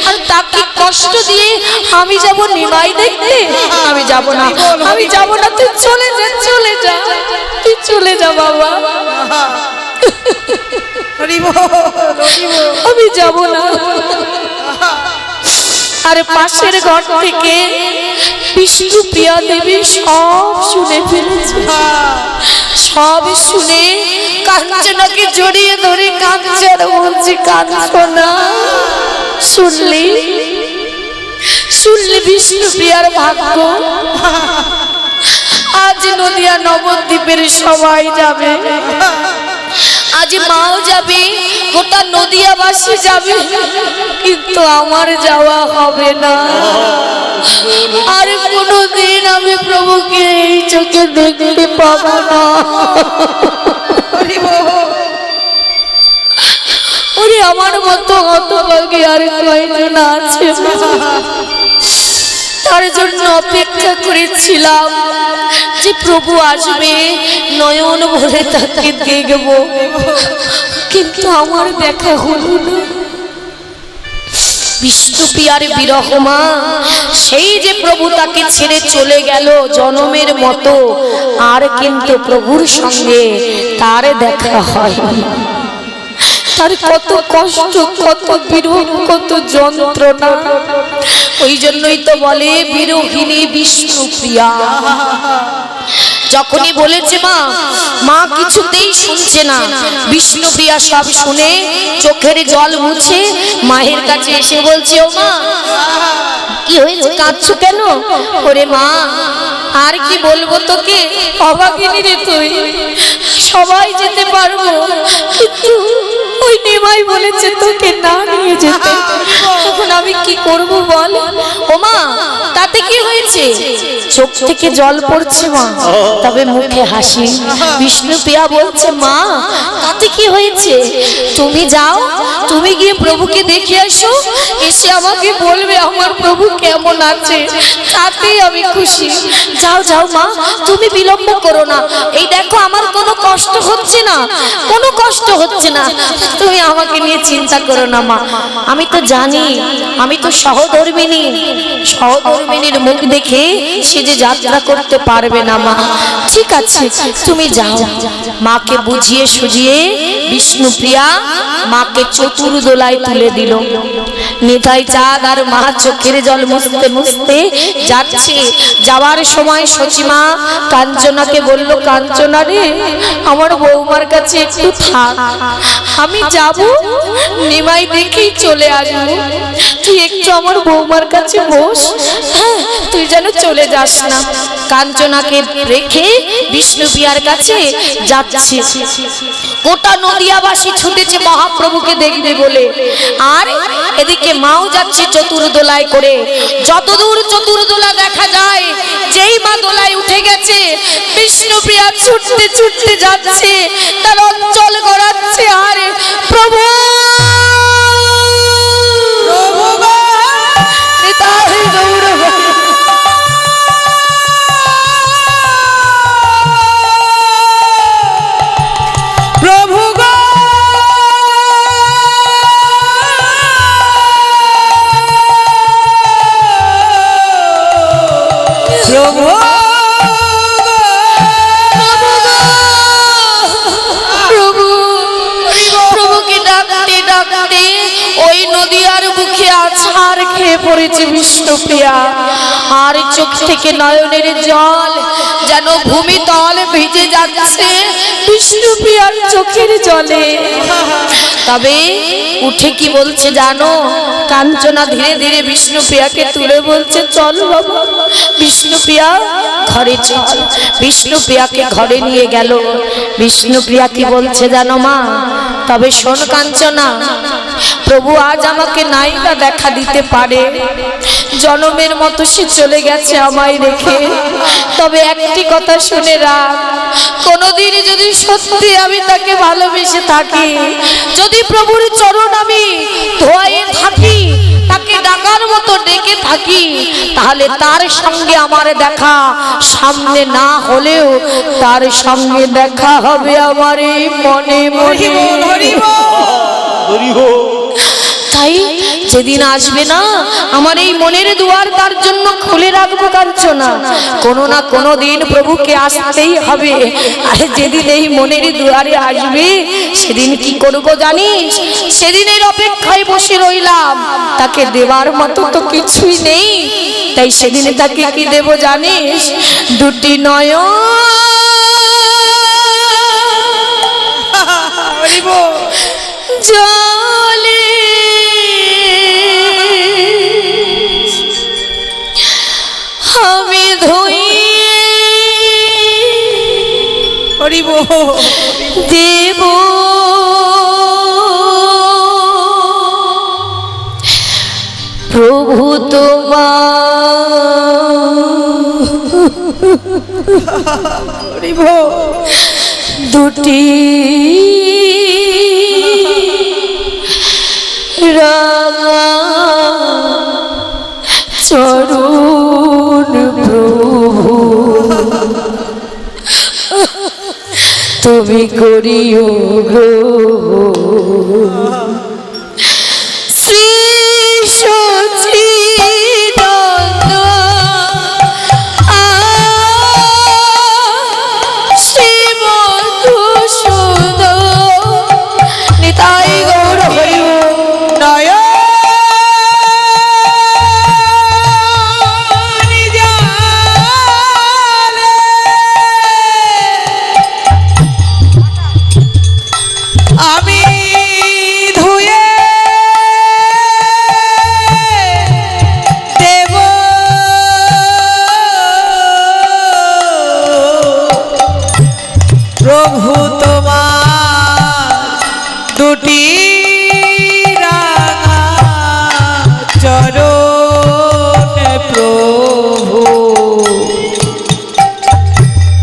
আর তাকে কষ্ট দিয়ে আমি যাব নিমাই দেখতে? আমি যাব না, আমি যাব না। তুই চলে যা, চলে যা, তুই চলে যা বাবা। আমি যাব না। আর পাশের ঘর থেকে বিষ্ণুপ্রিয়া দেবী সব শুনে ফেলেছে। সব শুনে কাঞ্চনাকে জড়িয়ে ধরে কাঁদছে আর বলছে, কাঞ্চনা শুনলি, শুনলি বিষ্ণুপ্রিয়ার ভাগ্য? আজ নদিয়া নবদ্বীপের সবাই যাবে, আজ মাও যাবে, গোটা নদিয়াবাসী যাবে, কিন্তু আমার যাওয়া হবে না। আর কোনোদিন আমি প্রভুকে এই চোখে দেখতে পাবো না। ওরে আমার মতো হতভাগী আর কয়জন আছে, তার জন্য অপেক্ষা করেছিলাম যে প্রভু আসবে, নয়ন ভরে তাকে দেখব, কিন্তু আমার দেখা হলো না। বিষ্ণুপ্রিয়ার বিরহ মা, সেই যে প্রভু তাকে ছেড়ে চলে গেল জনমের মতো, আর কিন্তু প্রভুর সঙ্গে তার দেখা হয়। তার কত কষ্ট, কত বিরহ, কত যন্ত্রণা। ওই জন্যই তো বলে বিরহিনী বিষ্ণুপ্রিয়া। যখনই বলেছে মা, মা কিছুতেই শুনছে না। বিষ্ণুপ্রিয়া সব শুনে চোখের জল মুছে মায়ের কাছে এসে বলছে, ও মা কি হয়েছে, কাঁদছো কেন? ওরে মা আর কি বলবো তোকে, অভাগিনী রে তুই, সবাই যেতে পারবো, কিন্তু ওই নিমাই বলেছে তোকে না নিয়ে যেতে, এখন আমি কি করব বল? ও মা তাতে কি হয়েছে? চোখ থেকে জল পড়ছে মা, তবে মুখে হাসি। বিষ্ণুপ্রিয়া বলছে, মা তাতে কি হয়েছে? তুমি যাও, তুমি গিয়ে প্রভুকে দেখে আসো, এসে আমাকে বলবে আমার প্রভু কেমন আছে, তাতেই আমি খুশি। যাও যাও মা, তুমি বিলম্ব করো না। এই দেখো আমার কোনো কষ্ট হচ্ছে না, কোনো কষ্ট হচ্ছে না, তুমি আমাকে নিয়ে চিন্তা করো না মা। আমি তো জানি, আমি তো সহধর্মিনী, সহধর্মিনীর মুখ দেখে সে যে যাত্রা করতে পারবে না মা। ঠিক আছে তুমি যাও। মাকে বুঝিয়ে সুঝিয়ে বিষ্ণুপ্রিয়া মাকে চতুর্দোলায় তুলে দিল। নিতাই চাঁদ আর মা চোখের জল মুছতে মুছতে যাচ্ছে। যাওয়ার সময় সচিমা কাঞ্চনাকে বলল, কাঞ্চনা রে, আমার বৌমার কাছে একটু থাক, আমি যাব, নিমাই দেখেই চলে আসবো, তুই একটু আমার বৌমার কাছে বস, হ্যাঁ, তুই যেন চলে যাস না। কাঞ্চনাকে রেখে বিষ্ণুপ্রিয়ার কাছে যাচ্ছে। গোটা নদিয়াবাসী ছুটেছে মহাপ্রভুকে দেখবে বলে, আর এদিকে মাও যাচ্ছে চতুর্দোলায় করে। যতদূর চতুর্দোলা দেখা যায়, যেই মা দোলায় উঠে গেছে, বিষ্ণুপ্রিয়া ছুটতে ছুটতে যাচ্ছে, তার অঞ্চল গড়াচ্ছে, আর প্রভু পড়েছে বিষ্ণুপ্রিয়া, আর চোখ থেকে নয়নের জল যেন ভূমিতল ভিজে যাচ্ছে বিষ্ণুপ্রিয়ার চোখের জলে। তবে উঠে কি বলছে জানো? কাঞ্চনা ধীরে ধীরে বিষ্ণুপ্রিয়াকে তুলে বলছে, চল বাবা, বিষ্ণুপ্রিয়া ঘরে চল। বিষ্ণুপ্রিয়াকে ঘরে নিয়ে গেল। বিষ্ণুপ্রিয়া কি বলছে জানো মা? তবে শোন কাঞ্চনা, প্রভু আজ আমাকে নাই বা দেখা দিতে পারে, জনমের মতো সে চলে গেছে আমায় রেখে। তবে একটি কথা শুনে রাখ, কোনদিন যদি সত্যি আমি তাকে ভালোবেসে থাকি, যদি প্রভুর চরণ আমি ধোয়ায়ে থাকি, তাকে ডাকার মতো ডেকে থাকি, তাহলে তার সঙ্গে আমার দেখা সামনে না হলেও তার সঙ্গে দেখা হবে আমার এই মনে মনে। তাই যেদিন আসবে না, আমার এই মনের দুয়ার তার জন্য খুলে রাখবো কাঞ্চনা। কোনো না কোনো দিন প্রভুকে আসতেই হবে। আর যেদিন এই মনের দুয়ারে আসবে, সেদিন কি করব জানিস? সেদিনের অপেক্ষায় বসে রইলাম, তাকে দেবার মতো তো কিছুই নেই। তাই সেদিন তাকে কি দেব জানিস? দুটি নয়ন জলে আমি ধুই দেব প্রভু তোমার দুটি রাঙা চরণ প্রভু তুমি করিও গো শ্রী সচিদানন্দ শ্রী মধুসূদন নিতাই গৌর হরি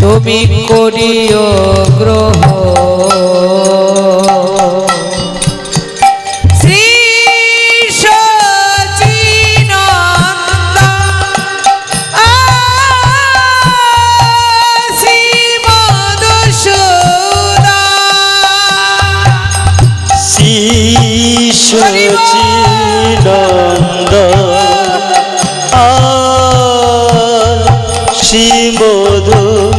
তুমি করিও গ্রহ শ্রী সচিদানন্দ শ্রী মধুসূদন শ্রী সচিদানন্দ শ্রী মধুসূদন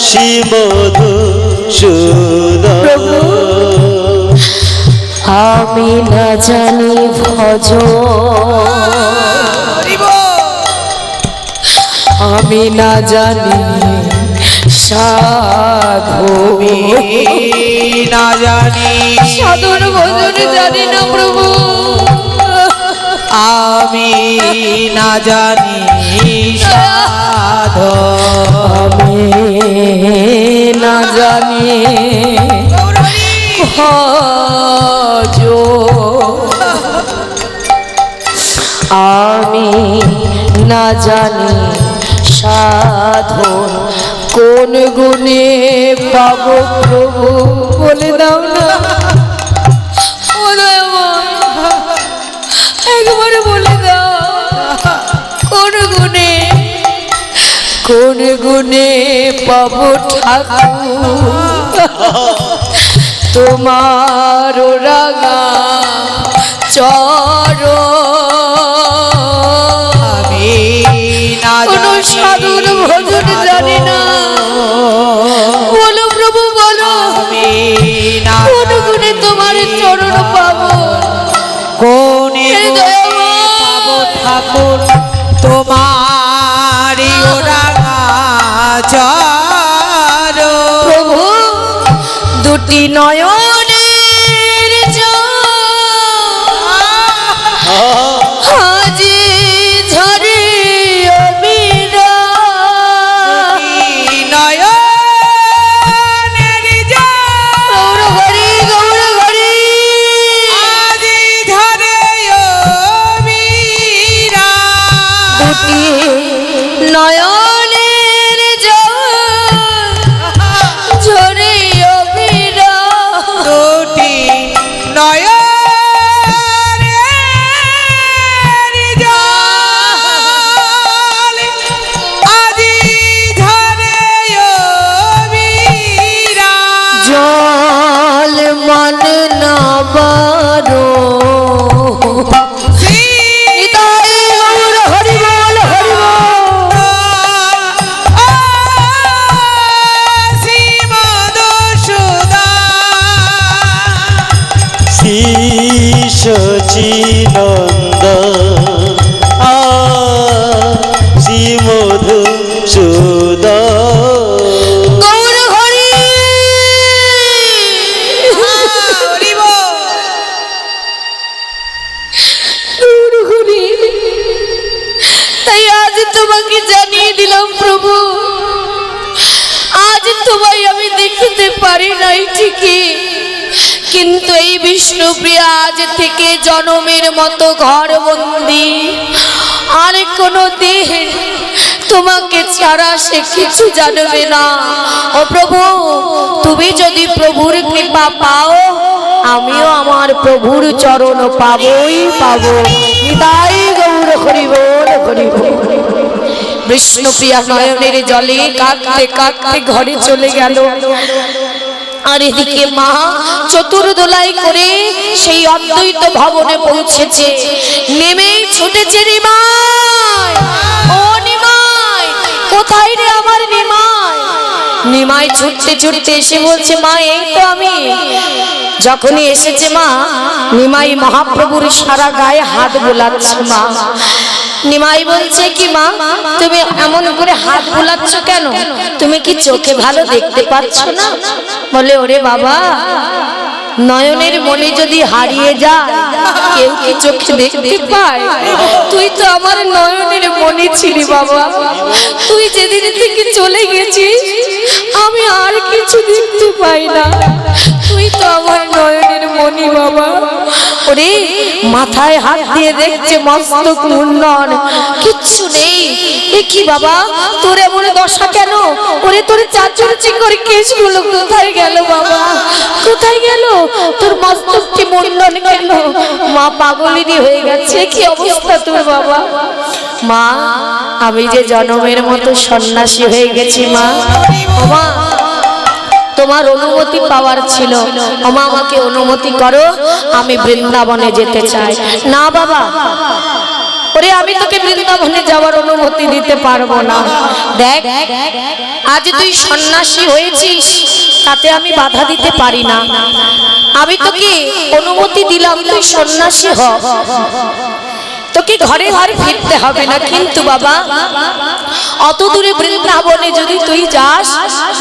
শ্রীমধু সুদন আমি না জানি ভজ, আমি না জানি সাধু, না জানি সাধুর ভজন জানি না প্রভু, আমি না জানি সাধু, আমি না জানি ভজ, আমি না জানি সাধন কোন গুণে পাব প্রভু, বলে দাও না একবারে বলে দাও, কোন গুণে, কোন গুণে পাব ঠাকুর তোমার রাগা চরণ, কোন সাধুর ভজন জানি না, বলো প্রভু বলো কোন গুণে তোমার চরণ পাবো, কোন পাবো ঠাকুর তোমারি চরণ। প্রভু দুটি নয়নের হাজি ঝরে অবিরা, নয়নের গৌর হরি গৌর হরি, আজি ধরে বীরা, দুটি নয়নের ঝরে অবিরা, দুটি নয়নের জল আজি ধরে বীরা, জল মন না বারো, নিতাই গৌর হরি বল হরি বল, শ্রী সচিনন্দন শ্রীমধু সুদন গৌর হরি গৌর হরি। তাই আজ তোমাকে জানিয়ে দিলাম প্রভু, আজ তোমায় আমি দেখতে পারি নাই ঠিকই, কিন্তু এই বিষ্ণুপ্রিয়া আজ থেকে জনমের মতো ঘর বন্দি, আর কোনো দিন তোমাকে ছাড়া সে কিছু জানবে না। ও প্রভু, তুমি যদি প্রভুর কৃপা পাও, আমিও আমার প্রভুর চরণ পাবই পাবো। নিতাই গৌর হরি বল হরি বল। বিষ্ণুপ্রিয়া নয়নের জলে কাঁদতে কাঁদতে ঘরে চলে গেল, আর এদিকে মা চতুর্দোলাই করে সেই অদ্বৈত ভবনে পৌঁছেছে। নেমেই ছুটেছে নিমাই, ও নিমাই, কোথায় রে আমার নিমাই? নিমাই ছুটতে ছুটতে এসে বলছে, মা এই তো আমি। যখনই এসেছে মা, নিমাই মহাপ্রভুর সারা গায়ে হাত বোলাচ্ছে। মা নিমাই বলছে, কি মা তুমি এমন করে হাত বোলাচ্ছ কেন? তুমি কি চোখে ভালো দেখতে পাচ্ছ না? বলে, ওরে বাবা, নয়নের মনে যদি হারিয়ে যায়, কেউ কি চোখে দেখতে পায়? তুই তো আমার নয়নের মনে ছিলি বাবা, তুই যেদিন থেকে চলে গেছিস আমি আর কিছু দেখতে পাই না, তুই তো আমার নয়নের মনি বাবা। ওরে মাথায় হাত দিয়ে দেখছে মস্তক মুন্ডন, কিচ্ছু নেই। এ কি বাবা, তোর এমন দশা কেন? ওরে তোর চাচুর চিকর কেশগুলো কোথায় গেল বাবা, কোথায় গেল? তোর মস্তকটি মুন্ডন কেন? মা পাগলিনী হয়ে গেছে, কি অবস্থা তোর বাবা? মা আমি যে জনমের মতো সন্ন্যাসী হয়ে গেছি মা। মা তোমার অনুমতি পাওয়ার ছিল, মা আমাকে অনুমতি করো, আমি বৃন্দাবনে যেতে চাই। না বাবা, ওরে আমি তোকে বৃন্দাবনে যাওয়ার অনুমতি দিতে পারবো না। দেখ আজ তুই সন্ন্যাসী হয়েছিস, তাতে আমি বাধা দিতে পারি না। আমি তোকে অনুমতি দিলাম তুই সন্ন্যাসী হ, তোকে ঘরে ঘরে ফিরতে হবে না। কিন্তু বাবা অত দূরে বৃন্দাবনে যদি তুই যাস,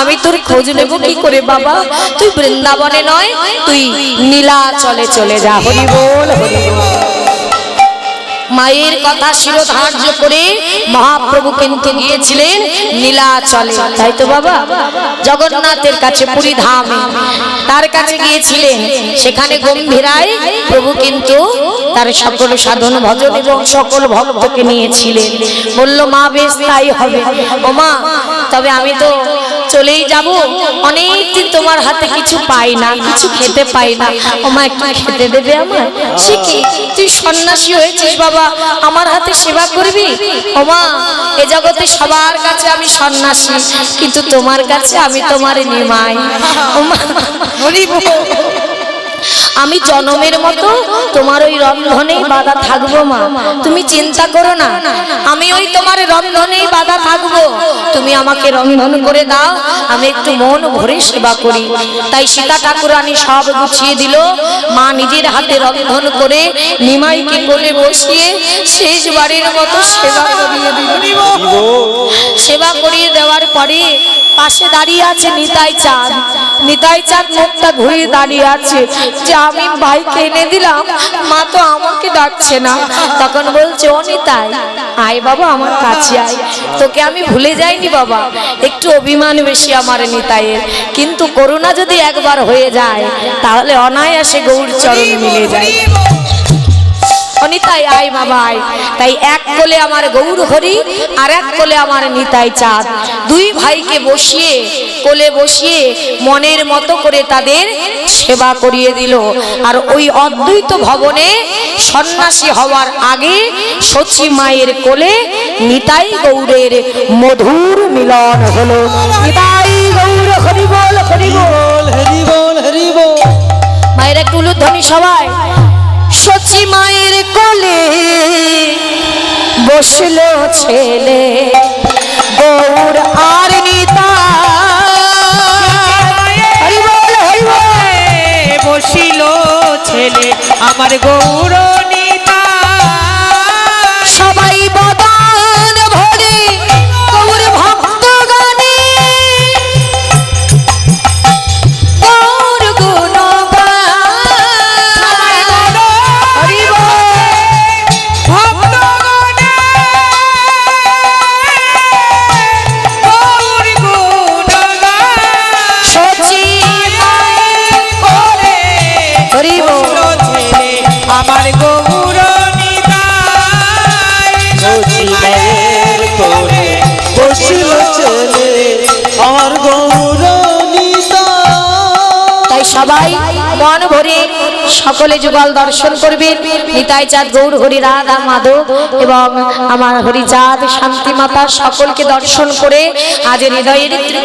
আমি তোর খোঁজ নেব কি করে বাবা? তুই বৃন্দাবনে নয়, তুই নীলাচলে চলে যা। হরি বল হরি বল। মায়ের কথা শিরোধার্য করে মহাপ্রভু কিন্তু গিয়েছিলেন নীলাচলে, তাই তো বাবা? জগন্নাথের কাছে, পুরী ধামে তার কাছে গিয়েছিলেন। সেখানে গম্ভীরায় প্রভু কিন্তু তার সকল সাধন ভজন এবং সকল ভক্তকে নিয়েছিলেন। বলল মা বেশ তাই হবে। ও মা, তবে আমি তো চলেই যাব, অনেকদিন তোমার হাতে কিছু পাই না, কিছু খেতে পাই না। ও মা, একটু খেতে দেবে আমার? সে কি, তুই সন্ন্যাসী হয়েছিস বাবা, আমার হাতে সেবা করবি? ও মা, এ জগতে সবার কাছে আমি সন্ন্যাসী, কিন্তু তোমার কাছে আমি তোমার নিমাই। ও মা, আমি জনমের মতো তোমার ওই রন্ধনেই বাধা থাকবো মা, তুমি চিন্তা করো না। আমি ওই তোমার রন্ধনেই বাধা থাকবো, তুমি আমাকে রন্ধন করে দাও, আমি একটু মন ভরে সেবা করি। তাই সীতা ঠাকুরানী সব গুছিয়ে দিল। মা নিজের হাতে রন্ধন করে নিমাইকে কোলে বসিয়ে শেষবারের মতো সেবা করিয়ে দিল। সেবা করিয়ে দেওয়ার পরে পাশে দাঁড়িয়ে আছে নিতাই চাঁদ। নিতাই চাঁদ মুখটা ঘুরিয়ে দাঁড়িয়ে আছে যে আমি ভাইকে এনে দিলাম, মা তো আমাকে ডাকছে না। তখন বলছে ও নিতাই, আয় বাবা আমার কাছে আয়, তোকে আমি ভুলে যাইনি বাবা। একটু অভিমান বেশি আমার নিতাইয়ের, কিন্তু করুণা যদি একবার হয়ে যায় তাহলে অনায়াসে গৌর চরণ মিলে যায়। নিতাই আয় বাবা আয়। তাই এক কোলে আমার গৌর হরি, আর এক কোলে আমার নিতাই চাঁদ, দুই ভাইকে বসিয়ে কোলে বসিয়ে মনের মতো করে তাদের সেবা করিয়ে দিল। আর ওই অদ্বৈত ভবনে সন্ন্যাসী হওয়ার আগে সচি মায়ের কোলে নিতাই গৌরের মধুর মিলন হলো। নিতাই গৌর হরি বল হরি বল হরি বল হরি বল। মায়ের একটু উলুধ্বনি সবাই। সচি মায়ের কোলে বসলো ছেলে গৌর আর নিতাই, বসিল ছেলে আমার গৌর নিতাই। সবাই বদন ভরে গৌর ভক্ত গানে গৌর গুণ আমার গৌর নিতাই। সচি মায়ের কোলে বসিল ছেলে আমার গৌর নিতাই। তাই সবাই মন ভরে সকলে যুগল দর্শন করবেন। নিতাই চাঁদ, গৌর হরি, রাধা মাধব এবং আমার হরিচাঁদ, শান্তি মাতা সকলকে দর্শন করে আজ হৃদয়ের